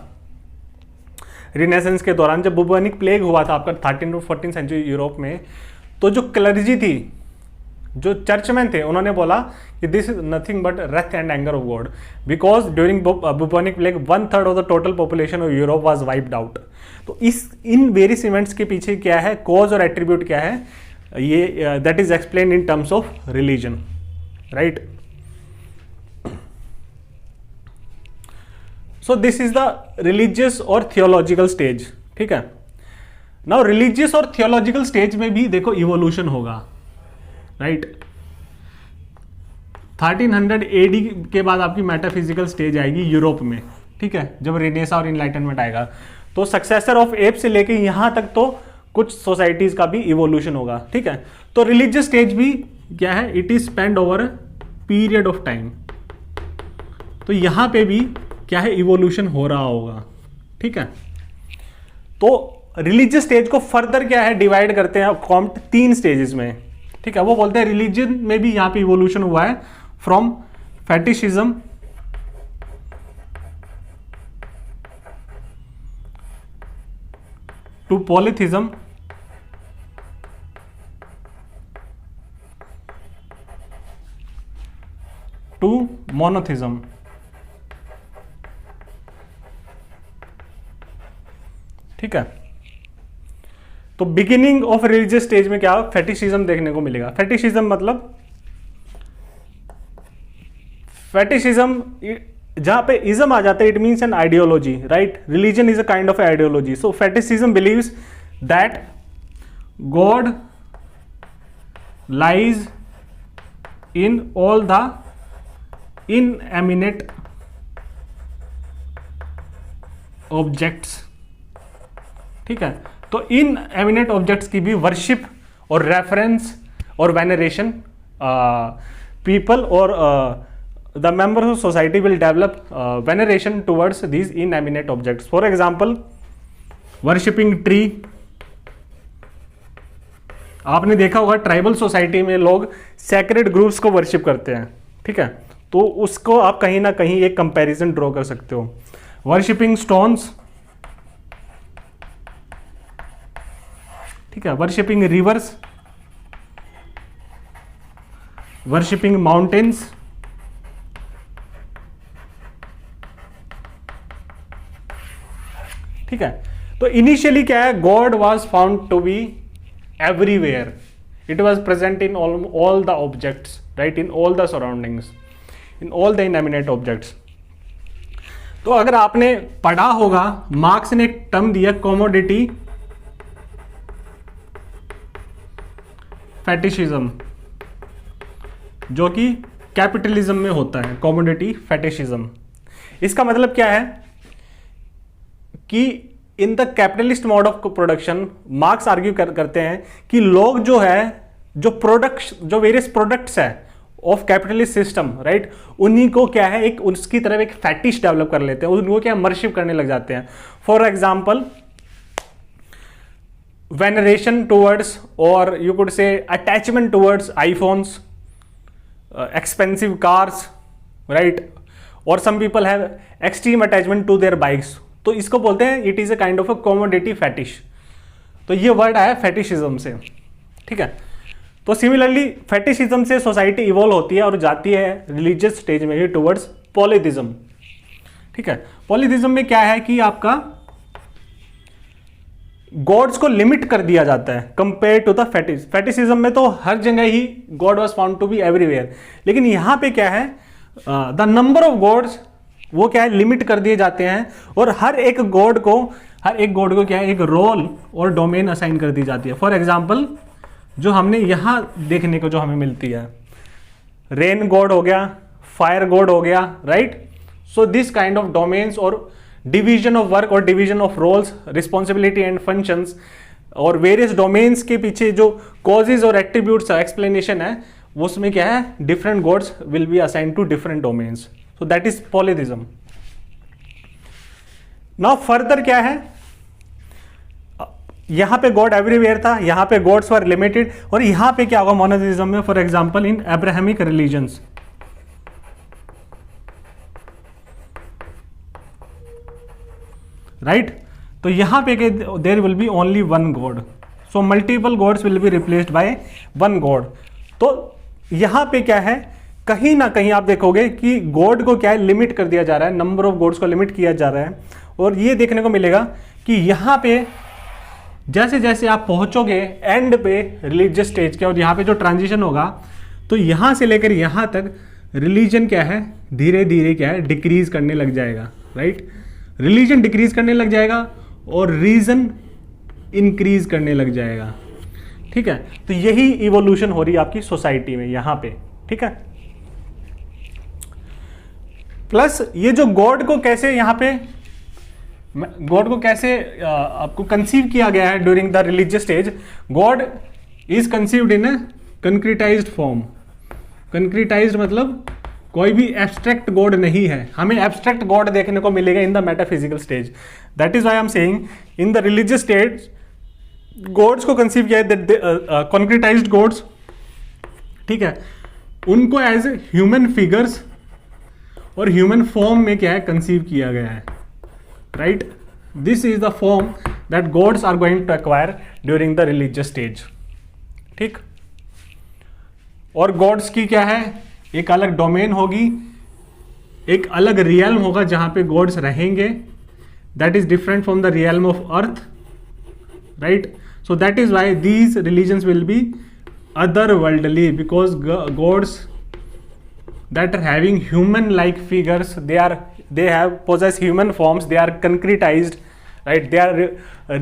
रिनेसेंस के दौरान, जब बुबोनिक प्लेग हुआ था आपका 13 to 14 सेंचुरी यूरोप में, तो जो क्लर्जी थी, जो चर्चमैन थे, उन्होंने बोला कि this is nothing but wrath and anger of God, because during bubonic plague 1/3 of the total population of Europe was wiped out. तो इन वेरियस इवेंट्स के पीछे क्या है, कॉज और एट्रीब्यूट क्या है, ये that is explain in terms of religion, right. So this is the religious और थियोलॉजिकल स्टेज. ठीक है. नाउ रिलीजियस और थियोलॉजिकल स्टेज में भी देखो इवोल्यूशन होगा, राइट. 1300 AD के बाद आपकी मेटाफिजिकल स्टेज आएगी यूरोप में. ठीक है. जब रेनेसा और इनलाइटनमेंट आएगा तो सक्सेसर ऑफ एप से लेके यहां तक तो कुछ सोसाइटीज का भी इवोल्यूशन होगा. ठीक है. तो रिलीजियस स्टेज भी क्या है, it is spend over period of time. तो यहां पे भी क्या है, इवोल्यूशन हो रहा होगा. ठीक है. तो रिलीजियस स्टेज को फर्दर क्या है, डिवाइड करते हैं कॉम्ट 3 स्टेजेस में. ठीक है. वो बोलते हैं रिलीजन में भी यहां पे इवोल्यूशन हुआ है from fetishism to polytheism to monotheism. ठीक है. तो बिगिनिंग ऑफ रिलीजियस स्टेज में क्या फेटिशिज्म देखने को मिलेगा. फेटिशिज्म मतलब फेटिशिज्म जहां पे इज्म आ जाता है, it means an ideology, right. Religion is a kind of ideology. So fetishism believes that God lies in all the inanimate objects. ठीक है. तो इन एमिनेट ऑब्जेक्ट्स की भी वर्शिप और रेफरेंस और वेनरेशन पीपल और the members of society will develop veneration towards these inanimate objects. For example worshipping tree. आपने देखा होगा ट्राइबल सोसाइटी में लोग सैक्रेड ग्रुप्स को वर्शिप करते हैं. ठीक है. तो उसको आप कहीं ना कहीं एक कंपैरिजन ड्रॉ कर सकते हो. Worshipping stones. ठीक है. Worshipping rivers, worshipping mountains. ठीक है. तो इनिशियली क्या है, God was found to be everywhere. It was present in all the objects, right, in all the surroundings, in all the inanimate objects. तो अगर आपने पढ़ा होगा, मार्क्स ने एक टर्म दिया कॉमोडिटी फेटिशिज्म, जो कि कैपिटलिज्म में होता है. कॉमोडिटी फेटिशिज्म, इसका मतलब क्या है कि in the capitalist mode of production, marks argue करते हैं कि लोग जो है, जो प्रोडक्ट, जो वेरियस प्रोडक्ट्स है ऑफ कैपिटलिस्ट सिस्टम, राइट, उन्हीं को क्या है, एक उसकी तरफ एक फैटिश डेवलप कर लेते हैं, उनको क्या वर्शिप करने लग जाते हैं. For example veneration towards, or you could say attachment towards iPhones, expensive cars, right, or some people have extreme attachment to their bikes. तो इसको बोलते हैं it is a kind of a commodity fetish. तो ये word आया fetishism से. ठीक है. तो सिमिलरली फेटिशिज्म से सोसाइटी इवॉल्व होती है और जाती है रिलीजियस स्टेज में ही टुवर्ड्स पॉलीथिज्म. ठीक है. पॉलीथिज्म में क्या है कि आपका गॉड्स को लिमिट कर दिया जाता है कंपेयर टू द फेटिसिज्म में तो हर जगह ही God was found to be everywhere, लेकिन यहां पे क्या है, द नंबर ऑफ गॉड्स वो क्या है, लिमिट कर दिए जाते हैं, और हर एक गॉड को क्या है, एक रोल और डोमेन असाइन कर दी जाती है। फॉर एग्जाम्पल जो हमने यहां देखने को जो हमें मिलती है, रेन गॉड हो गया, फायर गॉड हो गया, right. So this kind of domains और डिवीजन ऑफ वर्क और division of roles, responsibility and functions और वेरियस डोमेन्स के पीछे जो कॉजेज और एट्रीब्यूट्स एक्सप्लेनेशन है, उसमें क्या है, different gods will be assigned to different domains. So that is polytheism. Now further क्या है, यहां पे गॉड एवरीवेयर था, यहां पे गॉड्स वर लिमिटेड, और यहां पे क्या होगा मोनोथिज्म में, for example in Abrahamic religions, right. तो यहां पे there will be only one god, so multiple gods will be replaced by one god. तो यहां पे क्या है, कहीं ना कहीं आप देखोगे कि गॉड को क्या है, लिमिट कर दिया जा रहा है, नंबर ऑफ गॉड्स को लिमिट किया जा रहा है। और ये देखने को मिलेगा कि यहां पे जैसे जैसे आप पहुंचोगे एंड पे रिलीजियस स्टेज के, और यहां पे जो ट्रांजिशन होगा, तो यहां से लेकर यहां तक रिलीजन क्या है, धीरे धीरे क्या है, डिक्रीज करने लग जाएगा, राइट। रिलीजन डिक्रीज करने लग जाएगा और रीजन इंक्रीज करने लग जाएगा, ठीक है। तो यही इवोल्यूशन हो रही है आपकी सोसाइटी में यहां पे, ठीक है। प्लस ये जो गॉड को कैसे यहां पे, गॉड को कैसे आपको कंसीव किया गया है during the religious stage, God is conceived in a concretized form. Concretized मतलब कोई भी एब्स्ट्रैक्ट गॉड नहीं है, हमें एब्स्ट्रैक्ट गॉड देखने को मिलेगा in the metaphysical stage. That is why I am saying in the religious stage gods को कंसीव किया है, कंक्रीटाइज्ड गॉड्स, ठीक है, उनको एज ह्यूमन फिगर्स और ह्यूमन फॉर्म में क्या है, कंसीव किया गया है, right. This is the form that gods are going to acquire during the religious stage, ठीक। और गॉड्स की क्या है, एक अलग डोमेन होगी, एक अलग रियल्म होगा जहां पे गॉड्स रहेंगे, that is different from the realm of earth, right. So that is why these religions will be other worldly, because gods that are having human like figures, they have possess human forms, they are concretized, right, they are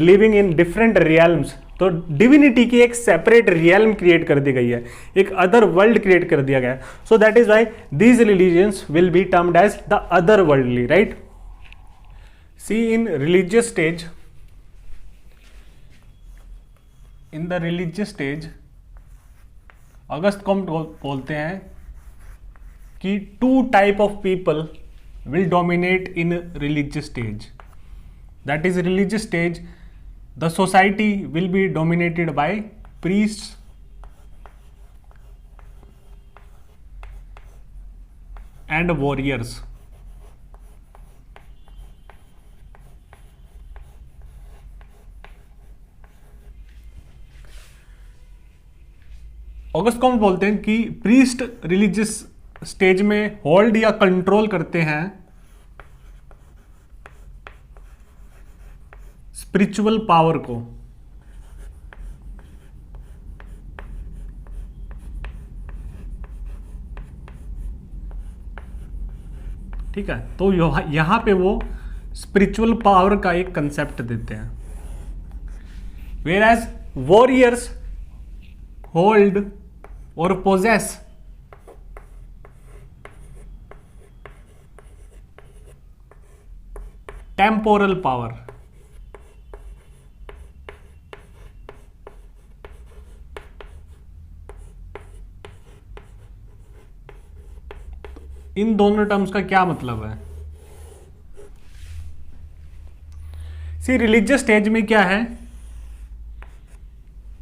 living in different realms। तो divinity की एक separate realm create कर दी गई है, एक other world create कर दिया गया है। So that is why these religions will be termed as the other worldly, right. See in religious stage, in the religious stage Auguste को हम बोलते हैं कि two type of people will dominate in religious stage. That is religious stage, the society will be dominated by priests and warriors. Auguste को हम बोलते हैं कि प्रीस्ट रिलीजियस स्टेज में होल्ड या कंट्रोल करते हैं स्पिरिचुअल पावर को, ठीक है। तो यहां पे वो स्पिरिचुअल पावर का एक कंसेप्ट देते हैं, वेयर एज वॉरियर्स होल्ड और पोजेस टेम्पोरल पावर। इन दोनों टर्म्स का क्या मतलब है? सी रिलीजियस स्टेज में क्या है,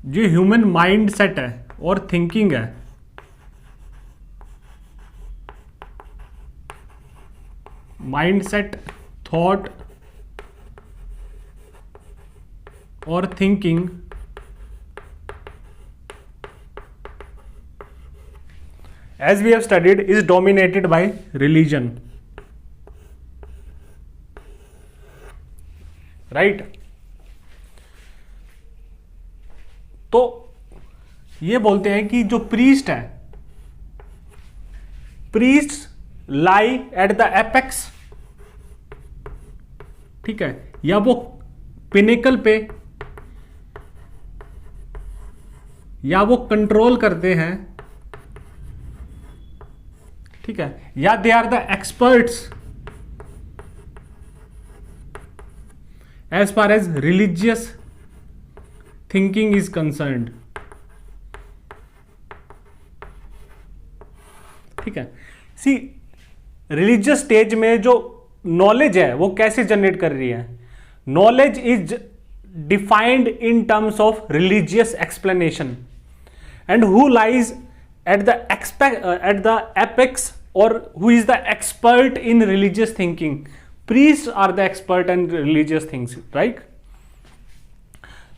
जो ह्यूमन माइंड सेट है और थिंकिंग है, माइंड सेट, थॉट और thinking as we have studied is dominated by religion, right? तो ये बोलते हैं कि जो प्रीस्ट है, priest lie at the apex, ठीक है, या वो पिनेकल पे, या वो कंट्रोल करते हैं, ठीक है, या they are the experts as far as religious thinking is concerned, ठीक है। सी रिलीजियस स्टेज में जो नॉलेज है वो कैसे जनरेट कर रही है? Knowledge is defined in terms of religious explanation, and who lies at the apex और who is the expert in religious thinking? Priest are the expert in religious things, right?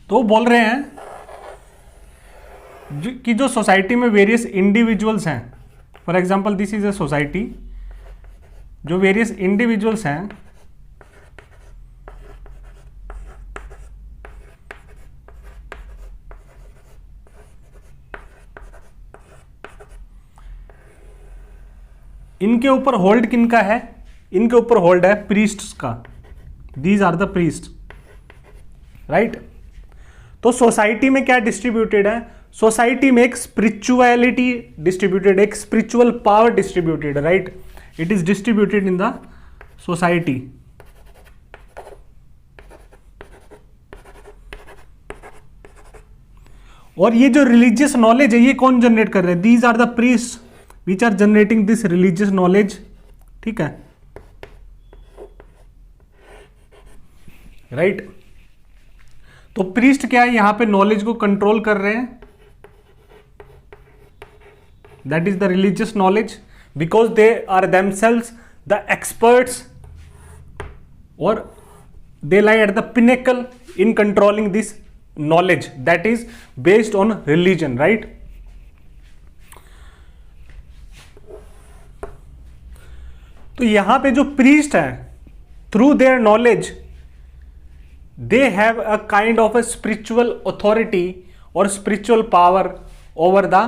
तो बोल रहे हैं कि जो सोसाइटी में वेरियस इंडिविजुअल्स हैं, for example this is a society, जो वेरियस इंडिविजुअल्स हैं इनके ऊपर होल्ड किनका है? इनके ऊपर होल्ड है प्रीस्ट्स का। These are the priest, right? तो सोसाइटी में क्या डिस्ट्रीब्यूटेड है? सोसाइटी में एक स्पिरिचुअलिटी डिस्ट्रीब्यूटेड, एक spiritual power distributed, right? It is distributed in the society. और ये जो रिलीजियस नॉलेज है ये कौन जनरेट कर रहे हैं? These are the priest which are generating this religious knowledge, ठीक है, राइट? तो प्रीस्ट क्या है? यहां पे नॉलेज को कंट्रोल कर रहे हैं, that is the religious knowledge, because they are themselves the experts और they lie at the pinnacle in controlling this knowledge that is based on religion, right? तो यहां पे जो priest है, through their knowledge they have a kind of a spiritual authority or spiritual power over the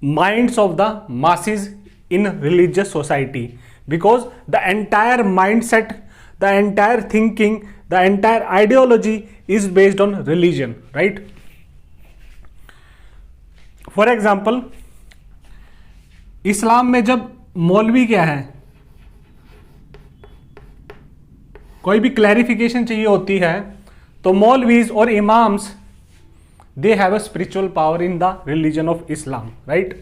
minds of the masses in religious society, because the entire mindset, the entire thinking, the entire ideology is based on religion, right? For example, इस्लाम में जब मौलवी क्या है, कोई भी clarification चाहिए होती है, तो मौलवीज और imams they have a spiritual power in the religion of Islam, right?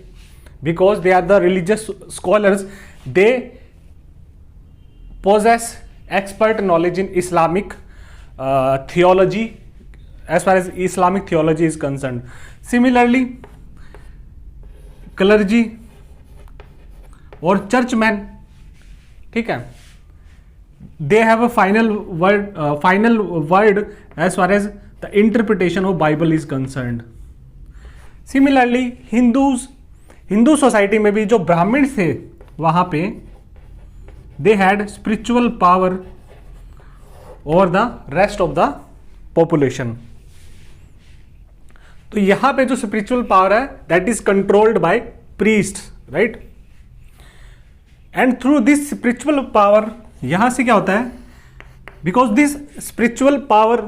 Because they are the religious scholars, they possess expert knowledge in Islamic theology, as far as Islamic theology is concerned. Similarly, clergy और churchmen, ठीक है, they have a final word as far as the interpretation of Bible is concerned. Similarly, Hindu society में भी जो ब्राह्मण थे वहां पे they had spiritual power over the rest of the population. तो यहां पे जो spiritual power है that is controlled by priests, right? And through this spiritual power, यहां से क्या होता है? Because this spiritual power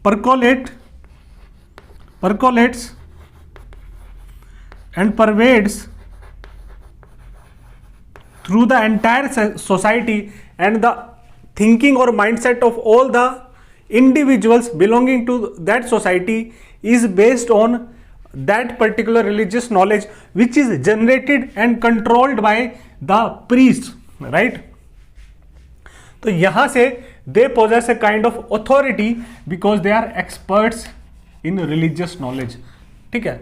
percolates and pervades through the entire society, and the thinking or mindset of all the individuals belonging to that society is based on that particular religious knowledge which is generated and controlled by the priests, right? तो यहां से they possess a kind of authority because they are experts in religious knowledge, ठीक है?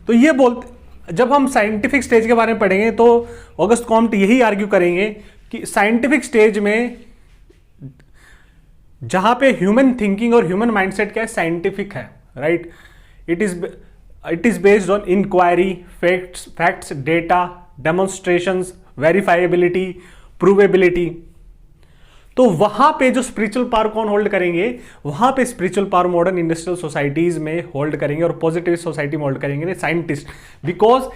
तो ये बोलते, जब हम साइंटिफिक स्टेज के बारे में पढ़ेंगे तो ऑगस्ट कॉम्ट यही आर्ग्यू करेंगे कि साइंटिफिक स्टेज में जहां पे ह्यूमन थिंकिंग और ह्यूमन माइंडसेट क्या है, साइंटिफिक है, right? It is based on inquiry, facts, data, demonstrations, verifiability, provability. तो वहां पे जो स्पिरिचुअल पावर कौन होल्ड करेंगे, वहां पे spiritual power modern industrial societies में होल्ड करेंगे और पॉजिटिव सोसाइटी में होल्ड करेंगे साइंटिस्ट, बिकॉज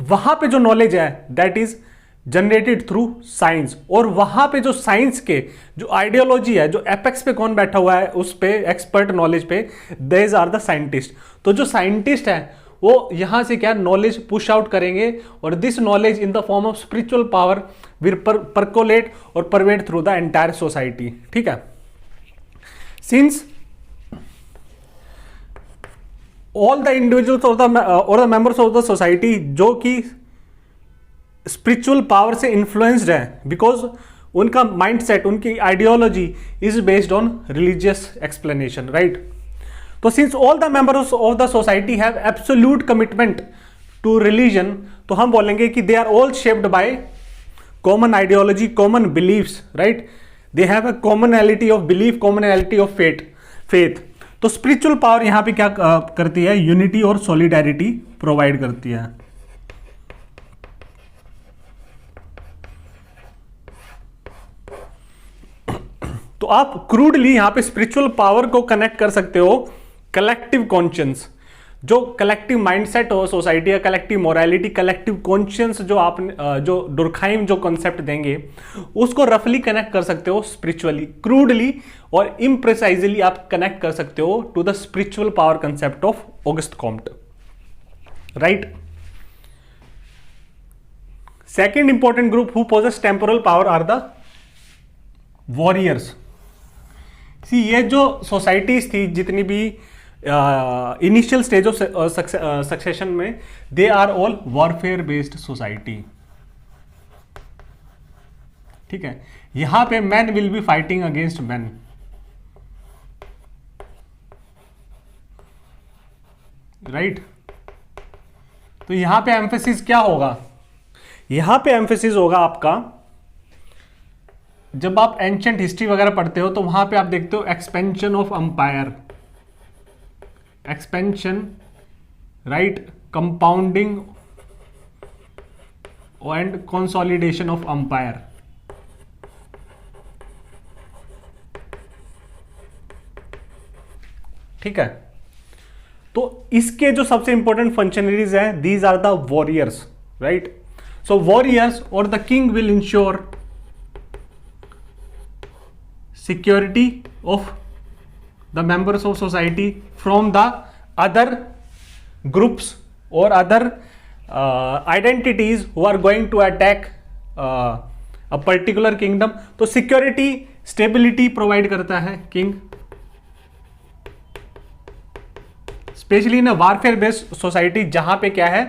वहां पे जो नॉलेज है that is generated through science, और वहां पे जो साइंस के जो आइडियोलॉजी है, जो एपेक्स पे कौन बैठा हुआ है उस पे एक्सपर्ट नॉलेज पे, देज आर द साइंटिस्ट। तो जो साइंटिस्ट है वो यहां से क्या नॉलेज पुश आउट करेंगे, और this knowledge in the form of spiritual power will percolate और pervade through the entire society. ठीक है, सिंस ऑल द इंडिविजुअल्स और the members of the society जो कि स्पिरिचुअल पावर से इन्फ्लुएंस्ड है, बिकॉज उनका माइंडसेट, उनकी ideology is based on religious explanation, right. तो since all the members of the society have absolute commitment to religion, तो हम बोलेंगे कि they are all shaped by common ideology, common beliefs, right. They have a commonality of belief, commonality of faith. तो spiritual power यहां पे क्या करती है, यूनिटी और सॉलिडेरिटी प्रोवाइड करती है। तो आप क्रूडली यहां पे स्पिरिचुअल पावर को कनेक्ट कर सकते हो कलेक्टिव कॉन्शियंस, जो कलेक्टिव माइंडसेट हो सोसाइटी का, कलेक्टिव मोरालिटी, कलेक्टिव कॉन्शियंस जो आपने जो डुरखाइम जो कॉन्सेप्ट देंगे उसको रफली कनेक्ट कर सकते हो स्पिरिचुअली, क्रूडली और इम्प्रिसाइजली आप कनेक्ट कर सकते हो to the spiritual power concept of Auguste Comte, right. Second important group who possess temporal power are the warriors. See ये जो सोसाइटीज थी जितनी भी इनिशियल स्टेज ऑफ सक्सेशन में, they are all warfare based society. ठीक है, यहां पे man will be fighting against man, right. तो यहां पे एम्फेसिस क्या होगा, यहां पे एम्फेसिस होगा आपका, जब आप एंशिएंट हिस्ट्री वगैरह पढ़ते हो तो वहां पे आप देखते हो expansion of empire, expansion, right, compounding and consolidation of empire. ठीक है, तो इसके जो सबसे इंपॉर्टेंट फंक्शनरीज हैं, these are the warriors, right. So warriors और the king will ensure security of the members of society from the other groups or other identities who are going to attack a particular kingdom। तो security stability provide करता है king, specially in warfare based society जहां पे क्या है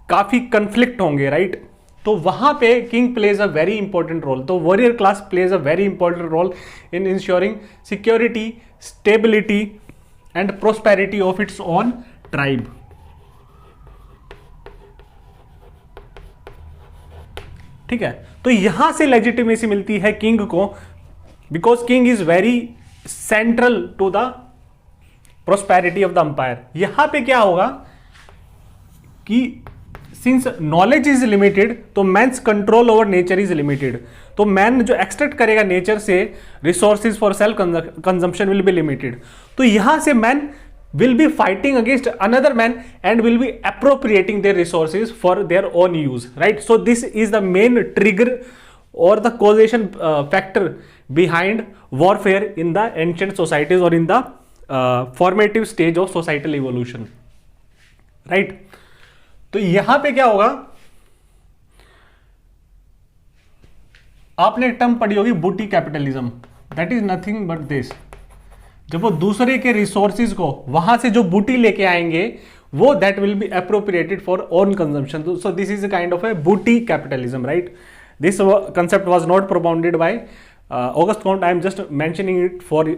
काफी conflict होंगे, right. तो वहां पे king plays a very important role. तो warrior class plays a very important role in ensuring security, stability and prosperity of its own tribe. ठीक है, तो यहां से लेजिटिमेसी मिलती है किंग को, because king is very central to the prosperity of the empire. यहां पे क्या होगा कि सिंस नॉलेज इज लिमिटेड, तो man's control over nature is limited. तो मैन जो एक्सट्रैक्ट करेगा नेचर से resources for self consumption will be limited. तो यहां से man will be fighting against another man and will be appropriating their resources for their own use, right. So this is the main trigger और the causation factor behind warfare in the ancient societies और in the formative stage of societal evolution, right. तो यहां पे क्या होगा, आपने एक term पढ़ी होगी बूटी capitalism, that is nothing but this. जब वो दूसरे के रिसोर्सेज को वहां से जो बूटी लेके आएंगे वो that will be appropriated for own consumption. So this is a kind of a booty capitalism, right. This concept was not propounded by August Comte, I am just mentioning it for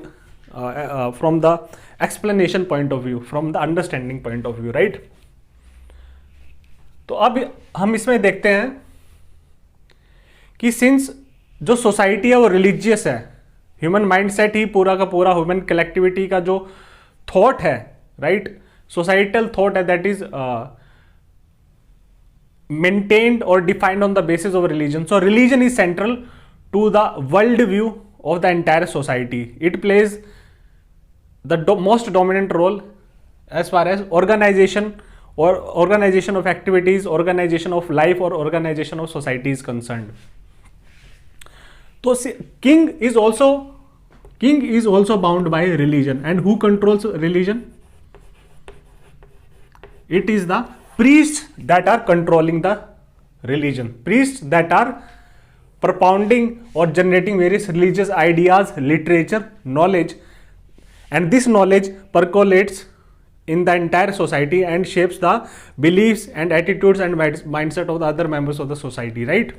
from the explanation point of view, from the understanding point of view, right. तो अब हम इसमें देखते हैं कि since जो society है वो रिलीजियस है, ह्यूमन माइंडसेट ही पूरा का पूरा ह्यूमन कलेक्टिविटी का जो थॉट है, राइट, सोसाइटल थॉट है, दैट इज मेंटेन्ड और defined on the basis of religion. So religion is central to the world view of the entire society. It plays the most dominant role as far as organization or organization of activities, organization of life or organization of society is concerned. So king is also bound by religion. And who controls religion? It is the priests that are controlling the religion. Priests that are propounding or generating various religious ideas, literature, knowledge, and this knowledge percolates in the entire society and shapes the beliefs and attitudes and mindset of the other members of the society, right?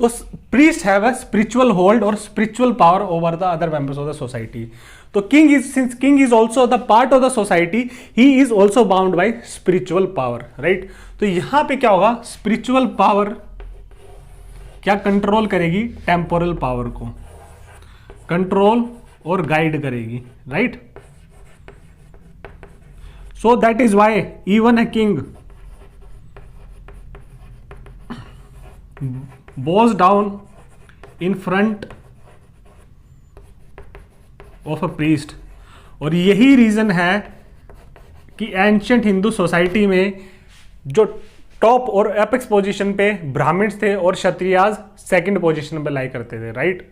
So priests have a spiritual hold or spiritual power over the other members of the society. So since king is also the part of the society, he is also bound by spiritual power, right? तो यहाँ पे क्या होगा? Spiritual power क्या control करेगी? Temporal power को control और guide करेगी, right? So that is why even a king bows down in front of a priest. और यही रीजन है कि एंशियंट हिंदू सोसाइटी में जो टॉप और एपेक्स पोजीशन पे ब्राह्मण्स थे और क्षत्रियाज सेकंड पोजीशन पे लाई करते थे, राइट?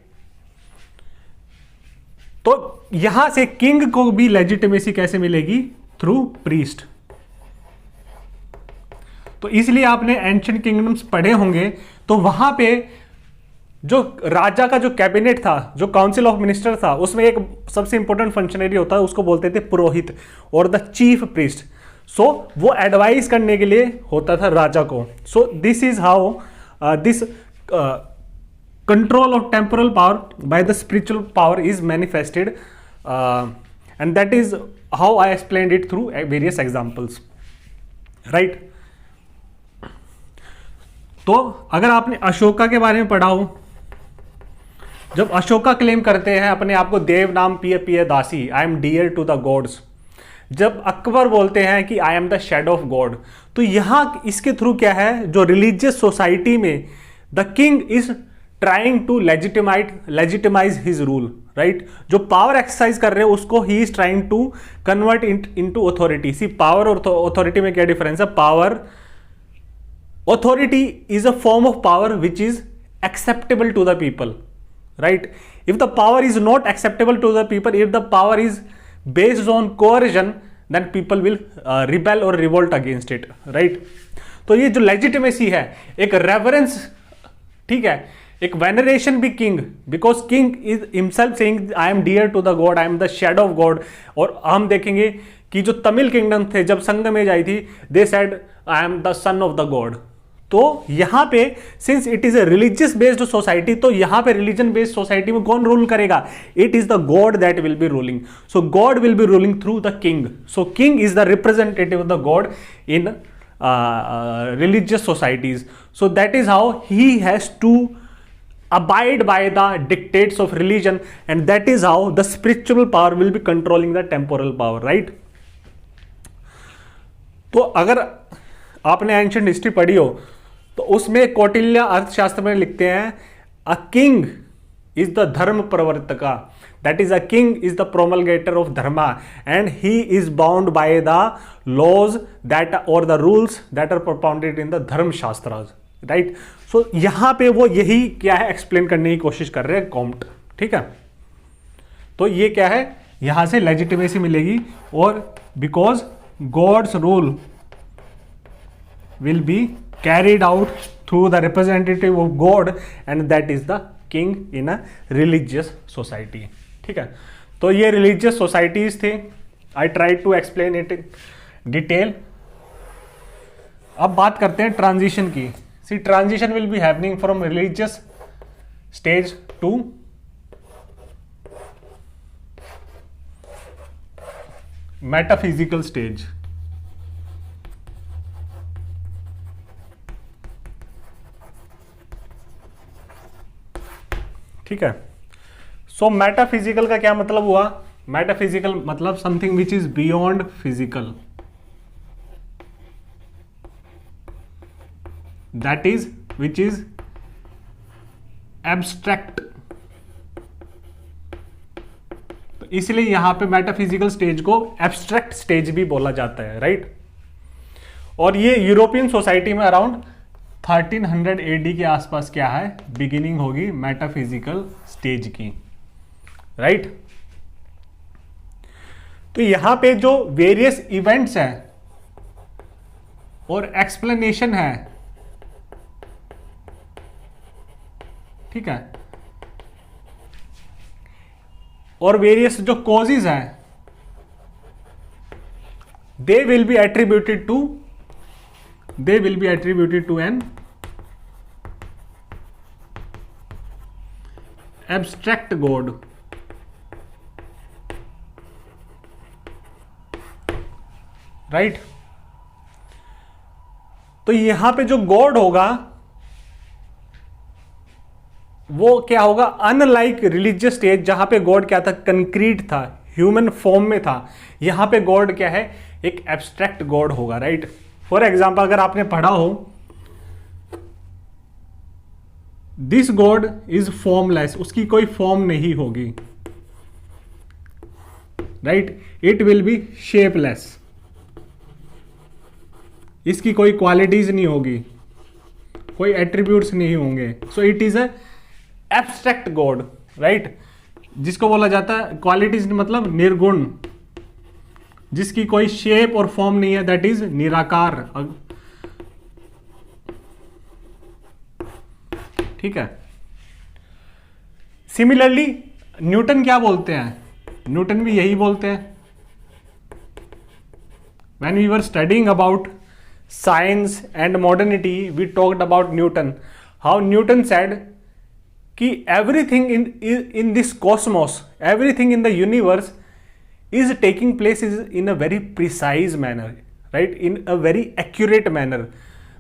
तो यहां से किंग को भी लेजिटिमेसी कैसे मिलेगी? Through priest. तो इसलिए आपने एंशियंट किंगडम्स पढ़े होंगे, तो वहां पे जो राजा का जो कैबिनेट था, जो काउंसिल ऑफ मिनिस्टर था, उसमें एक सबसे इंपॉर्टेंट फंक्शनरी होता है, उसको बोलते थे पुरोहित और द चीफ प्रीस्ट. सो वो एडवाइस करने के लिए होता था राजा को. सो this is how this control of temporal power by the spiritual power is manifested, and that is how I explained it through various examples, right? तो अगर आपने अशोका के बारे में पढ़ा हो, जब अशोका क्लेम करते हैं अपने आप को देव नाम पिए पिए दासी, I am dear to the gods. जब अकबर बोलते हैं कि I am the shadow of god, तो यहां इसके थ्रू क्या है? जो रिलीजियस सोसाइटी में the king is trying to legitimize his rule, right? जो पावर एक्सरसाइज कर रहे हैं उसको ही is trying to convert into authority. See, power और अथॉरिटी में क्या डिफरेंस है? Power, authority is a form of power which is acceptable to the people, right? If the power is not acceptable to the people, if the power is based on coercion, then people will rebel or revolt against it, right? तो ये जो legitimacy है, एक reverence, ठीक है, एक veneration भी king, because king is himself saying I am dear to the god, I am the shadow of god. और हम देखेंगे कि जो तमिल किंगडम थे जब संगमेज आई थी, they said I am the son of the god. तो यहां पे since it is a religious based society, तो यहां पे रिलीजन बेस्ड सोसाइटी में कौन रूल करेगा? It is the god that will be ruling. So god will be ruling through the king. So king is the representative of the god in religious societies. So that is how he has to abide by the dictates of religion, and that is how the spiritual power will be controlling the temporal power, right? तो अगर आपने ancient history पढ़ी हो तो उसमें कौटिल्य अर्थशास्त्र में लिखते हैं अ king is the dharma pravartaka, that is a king is the promulgator of dharma and he is bound by the laws that और the rules that are propounded in the dharma shastras, right? सो यहां पे वो यही क्या है एक्सप्लेन करने की कोशिश कर रहे हैं कॉम्ट, ठीक है? तो ये क्या है? यहां से लेजिटिमेसी मिलेगी और because gods rule will be carried out through the representative of God, and that is the king in a religious society, ठीक है? तो ये religious societies थे. I tried to explain it in detail. अब बात करते हैं ट्रांजिशन की. See, transition will be happening from religious stage to metaphysical stage. ठीक है? सो मेटाफिजिकल का क्या मतलब हुआ? मेटाफिजिकल मतलब something which is beyond physical, that is which is abstract. तो इसलिए यहां पे मेटाफिजिकल स्टेज को एब्स्ट्रैक्ट स्टेज भी बोला जाता है, राइट। और ये यूरोपियन सोसाइटी में अराउंड 1300 AD के आसपास क्या है, बिगिनिंग होगी मेटाफिजिकल स्टेज की, राइट। तो यहां पे जो वेरियस इवेंट्स हैं और एक्सप्लेनेशन है, ठीक है, और वेरियस जो कॉजेज हैं, they will be attributed to an abstract god, right. तो यहां पे जो गॉड होगा वो क्या होगा, अनलाइक रिलीजियस स्टेज जहां पे गॉड क्या था, कंक्रीट था, ह्यूमन फॉर्म में था, यहां पे गॉड क्या है, एक एब्स्ट्रैक्ट गॉड होगा, राइट। फॉर एग्जाम्पल अगर आपने पढ़ा हो दिस गॉड इज फॉर्मलेस, उसकी कोई फॉर्म नहीं होगी, right. It will be shapeless, इसकी कोई क्वालिटीज नहीं होगी, कोई एट्रीब्यूट्स नहीं होंगे, so it is a abstract God, right. जिसको बोला जाता है क्वालिटीज मतलब निर्गुण, जिसकी कोई शेप और फॉर्म नहीं है, दैट इज निराकार, ठीक है। सिमिलरली न्यूटन क्या बोलते हैं, न्यूटन भी यही बोलते हैं। When we were studying about science and modernity we talked about Newton, how Newton said कि everything in this cosmos, everything in the universe is taking place is in a very precise manner, right, in a very accurate manner.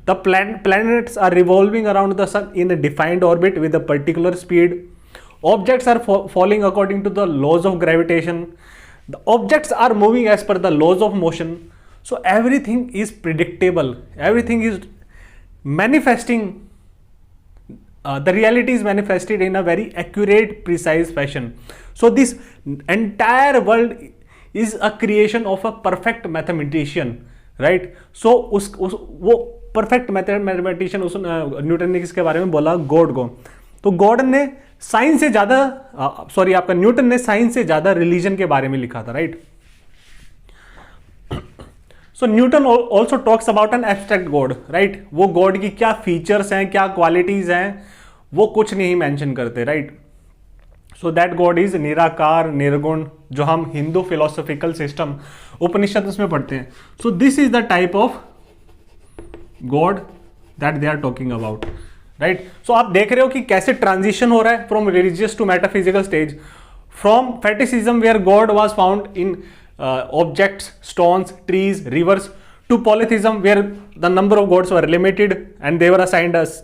The planets are revolving around the sun in a defined orbit with a particular speed. Objects are falling according to the laws of gravitation. The objects are moving as per the laws of motion. So everything is predictable, everything is manifesting, the reality is manifested in a very accurate, precise fashion. So this entire world is a creation of a perfect mathematician, right. So वो perfect mathematician उस Newton ने किसके बारे में बोला, God को। तो God ने साइंस से ज्यादा आपका न्यूटन ने साइंस से ज्यादा रिलीजन के बारे में लिखा था, right. So Newton also talks about an abstract God, right. वो गॉड की क्या फीचर्स हैं, क्या क्वालिटीज हैं, वो कुछ नहीं मेंशन करते, right. So that god is निराकार, निर्गुण, जो हम हिंदू फिलोसॉफिकल सिस्टम उपनिषद में पढ़ते हैं। So this is the type of God that they are talking about, right. So आप देख रहे हो कि कैसे ट्रांजिशन हो रहा है from religious to metaphysical stage, from fetishism where God was found in objects, stones, trees, rivers, to polytheism where the number of gods were limited and they were assigned as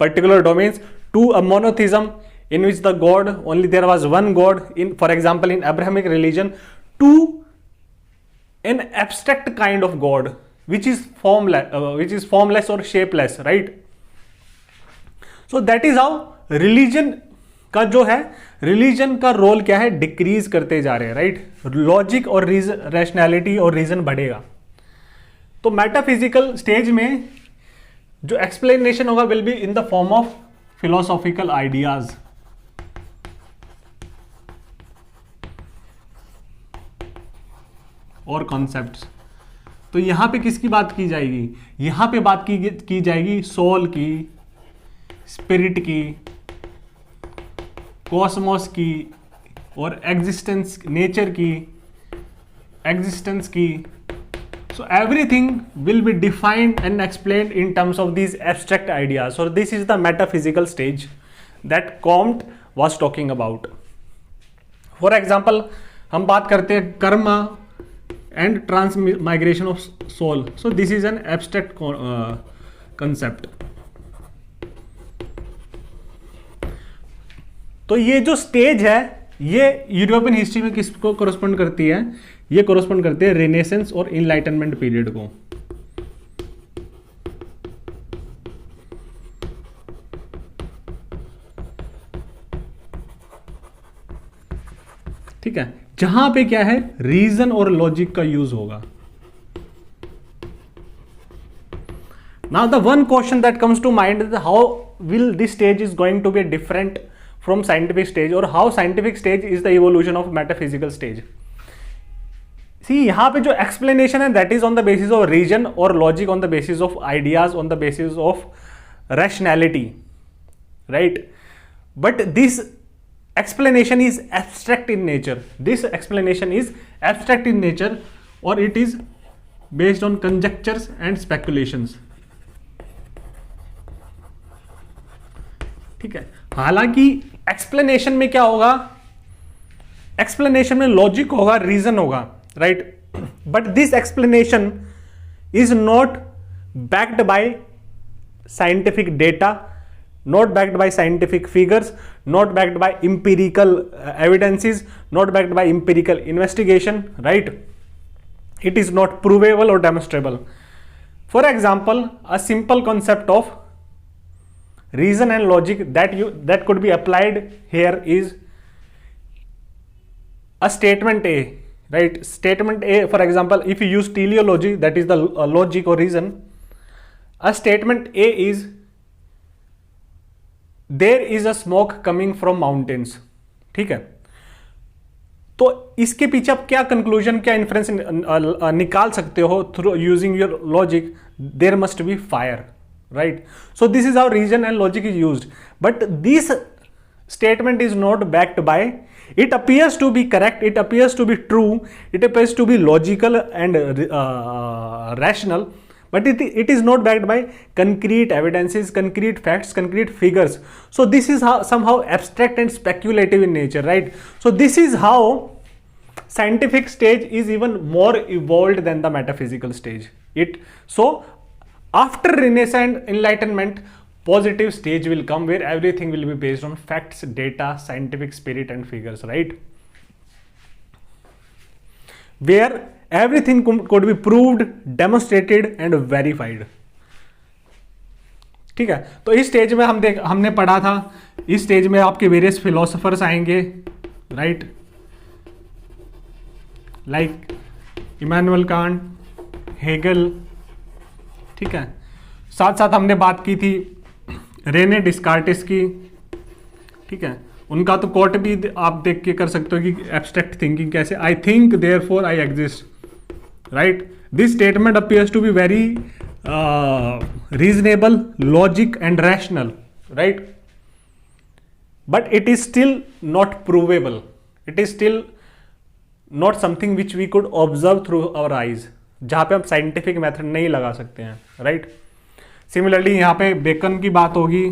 particular domains, to a monotheism in which the god only there was one god, in for example in Abrahamic religion, to an abstract kind of god which is formless or shapeless, right. So that is how religion का जो है, religion का role क्या है, decrease करते जा रहे हैं, राइट। लॉजिक और रैशनैलिटी और रीजन बढ़ेगा। तो मेटाफिजिकल स्टेज में जो एक्सप्लेनेशन होगा will be in the form of philosophical ideas, और कॉन्सेप्ट्स। तो यहां पे किसकी बात की जाएगी, यहां पे बात की जाएगी सोल की, स्पिरिट की, कॉस्मोस की, और एग्जिस्टेंस, नेचर की, एग्जिस्टेंस की। So everything will be defined and explained in terms of these abstract ideas. So this is the metaphysical stage that Comte was talking about. For example, हम बात करते हैं Karma and transmigration of soul. So this is an abstract concept. तो ये जो stage है ये European history में किसको कोरस्पॉन्ड करती है, ये कोरस्पॉन्ड करती है रेनेसेंस और इनलाइटनमेंट पीरियड को। ठीक है, जहां पे क्या है, रीजन और लॉजिक का यूज होगा. Now the one question that comes to mind is how will this stage is going to be different from scientific stage, or how scientific stage is the evolution of metaphysical stage. See, यहाँ पे जो explanation है that is on the basis of reason or logic, on the basis of ideas, on the basis of rationality, right? But this explanation is abstract in nature. This explanation is abstract in nature, or it is based on conjectures and speculations. ठीक है, हालांकि explanation में क्या होगा, explanation में logic होगा, reason होगा, right? But this explanation is not backed bye scientific data, not backed by scientific figures, not backed by empirical evidences, not backed by empirical investigation, right? It is not provable or demonstrable. For example, a simple concept of reason and logic that could be applied here is a statement A, right? Statement A, for example, if you use teleology, that is the logic or reason. A statement A is there is a smoke coming from mountains. ठीक है, तो इसके पीछे आप क्या conclusion, क्या inference निकाल सकते हो through using your logic? There must be fire, right? So this is how reason and logic is used, but this statement is not backed by, it appears to be correct, it appears to be true, it appears to be logical and rational, but it is not backed by concrete evidences, concrete facts, concrete figures. So this is how somehow abstract and speculative in nature, right? So this is how scientific stage is even more evolved than the metaphysical stage. So after Renaissance Enlightenment, positive stage will come where everything will be based on facts, data, scientific spirit and figures, right? Where everything could be proved, demonstrated and verified. ठीक है, तो इस stage में हमने पढ़ा था, इस stage में आपके वेरियस फिलोसोफर्स आएंगे, right? Like Immanuel Kant, Hegel, ठीक है. साथ साथ हमने बात की थी रेने डिस्कार्टिस की, ठीक है. उनका तो कोट भी आप देख के कर सकते हो कि एब्स्ट्रैक्ट थिंकिंग कैसे, I think therefore I exist, right? This statement appears to be very reasonable, logic and rational, right? But it is still not provable, it is still not something which we could observe through our eyes, जहां पे हम scientific method नहीं लगा सकते हैं, right? Similarly यहाँ पे bacon की बात होगी,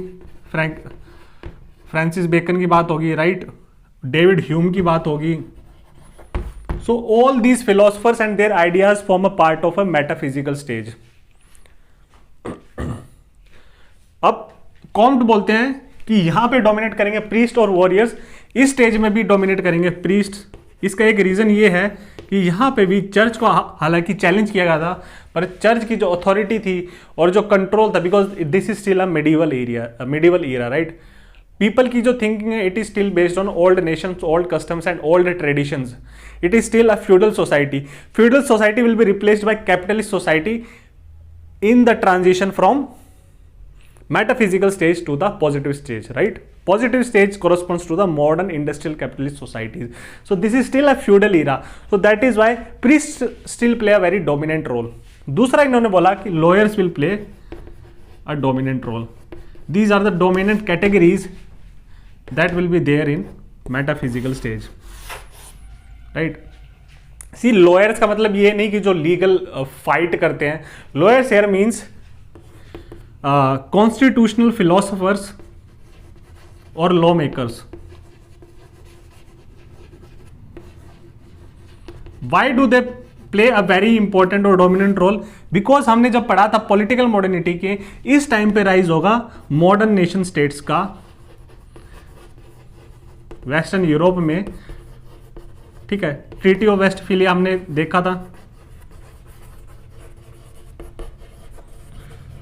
फ्रांसिस बेकन की बात होगी, राइट? डेविड ह्यूम की बात होगी. सो all these philosophers and their ideas form a part of a metaphysical stage. अब कॉम्ट बोलते हैं कि यहां पे डोमिनेट करेंगे प्रीस्ट और वॉरियर्स, इस स्टेज में भी डोमिनेट करेंगे प्रीस्ट. इसका एक रीजन ये है कि यहाँ पे भी चर्च को हालांकि चैलेंज किया गया था, पर चर्च की जो अथॉरिटी थी और जो कंट्रोल था, because this is still a medieval era, right? People की जो थिंकिंग है, it is still based on old Nations, old customs and old traditions. It is still a feudal society. Feudal society will be replaced bye capitalist society in the transition from metaphysical stage to the positive stage, right? Positive stage corresponds to the modern industrial capitalist societies. So this is still a feudal era. So that is why priests still play a very dominant role. दूसरा इन्होंने बोला कि lawyers will play a dominant role. These are the dominant categories that will be there in metaphysical stage, right? See, lawyers का मतलब ये नहीं कि जो legal fight करते हैं. Lawyers here means constitutional philosophers or lawmakers. Why do they play a very important or dominant role? Because हमने जब पढ़ा था political modernity के, इस टाइम पे राइज होगा मॉडर्न नेशन स्टेट्स का वेस्टर्न यूरोप में, ठीक है? ट्रीटी ऑफ वेस्टफीलिया हमने देखा था.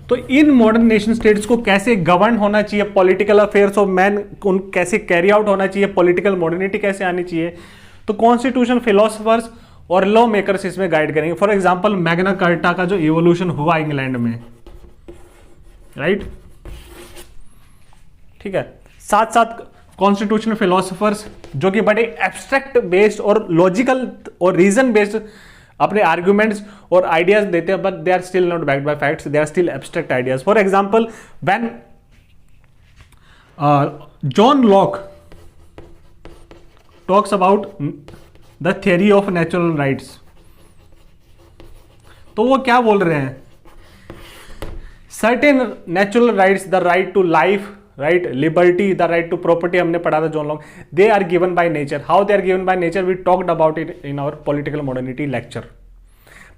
तो इन मॉडर्न नेशन स्टेट्स को कैसे गवर्न होना चाहिए, पॉलिटिकल अफेयर्स ऑफ मैन कैसे कैरी आउट होना चाहिए, पॉलिटिकल मॉडर्निटी कैसे आनी चाहिए, तो कॉन्स्टिट्यूशन फिलोसफर्स और लॉ मेकर्स इसमें गाइड करेंगे। फॉर एग्जांपल मैग्ना कार्टा का जो इवोल्यूशन हुआ इंग्लैंड में, राइट, ठीक है। साथ साथ कॉन्स्टिट्यूशनल फिलोसफर्स जो कि बड़े एब्स्ट्रैक्ट बेस्ड और लॉजिकल और रीजन बेस्ड अपने आर्ग्यूमेंट्स और आइडियाज देते हैं, but they are still not backed by facts, they are still abstract ideas. For example when John Locke talks about the theory of natural rights, तो वो क्या बोल रहे हैं, certain natural rights, the right to life, right, liberty, the right to property, हमने पढ़ा था John Locke, they are given by nature. How they are given by nature, we talked about it in our political modernity lecture,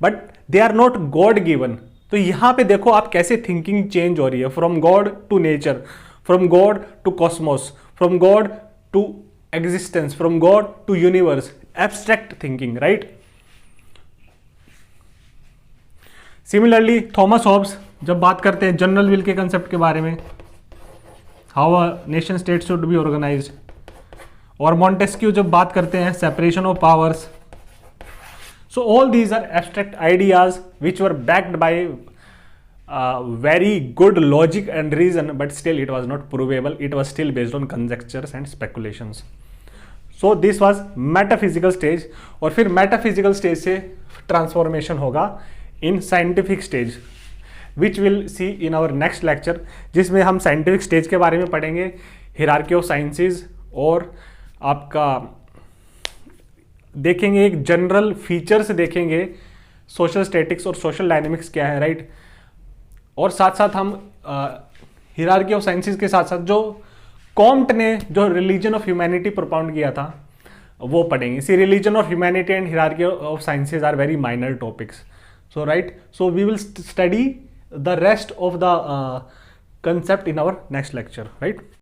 but they are not god given. तो यहां पे देखो आप कैसे thinking change हो रही है, from god to nature, from god to cosmos, from god to existence, from god to universe, abstract thinking, right. Similarly Thomas Hobbes जब बात करते हैं जनरल विल के कंसेप्ट के बारे में, how a nation state should be organised, और Montesquieu जब बात करते हैं separation of powers. So all these are abstract ideas which were backed by very good logic and reason, but still it was not provable, it was still based on conjectures and speculations. So this was metaphysical stage, और फिर metaphysical stage से transformation होगा in scientific stage, which we'll see in our next lecture, जिसमें हम scientific stage के बारे में पढ़ेंगे, hierarchy of sciences, और आपका देखेंगे एक जनरल फीचर्स देखेंगे, सोशल स्टैटिक्स और सोशल डायनेमिक्स क्या है, राइट। और साथ साथ हम हियरार्की ऑफ साइंसेस के साथ साथ जो कॉम्ट ने जो रिलीजन ऑफ ह्यूमैनिटी प्रोपाउंड किया था वो पढ़ेंगे। See religion of humanity and hierarchy of sciences are very minor topics, so right, so we will study the rest of the concept in our next lecture, right?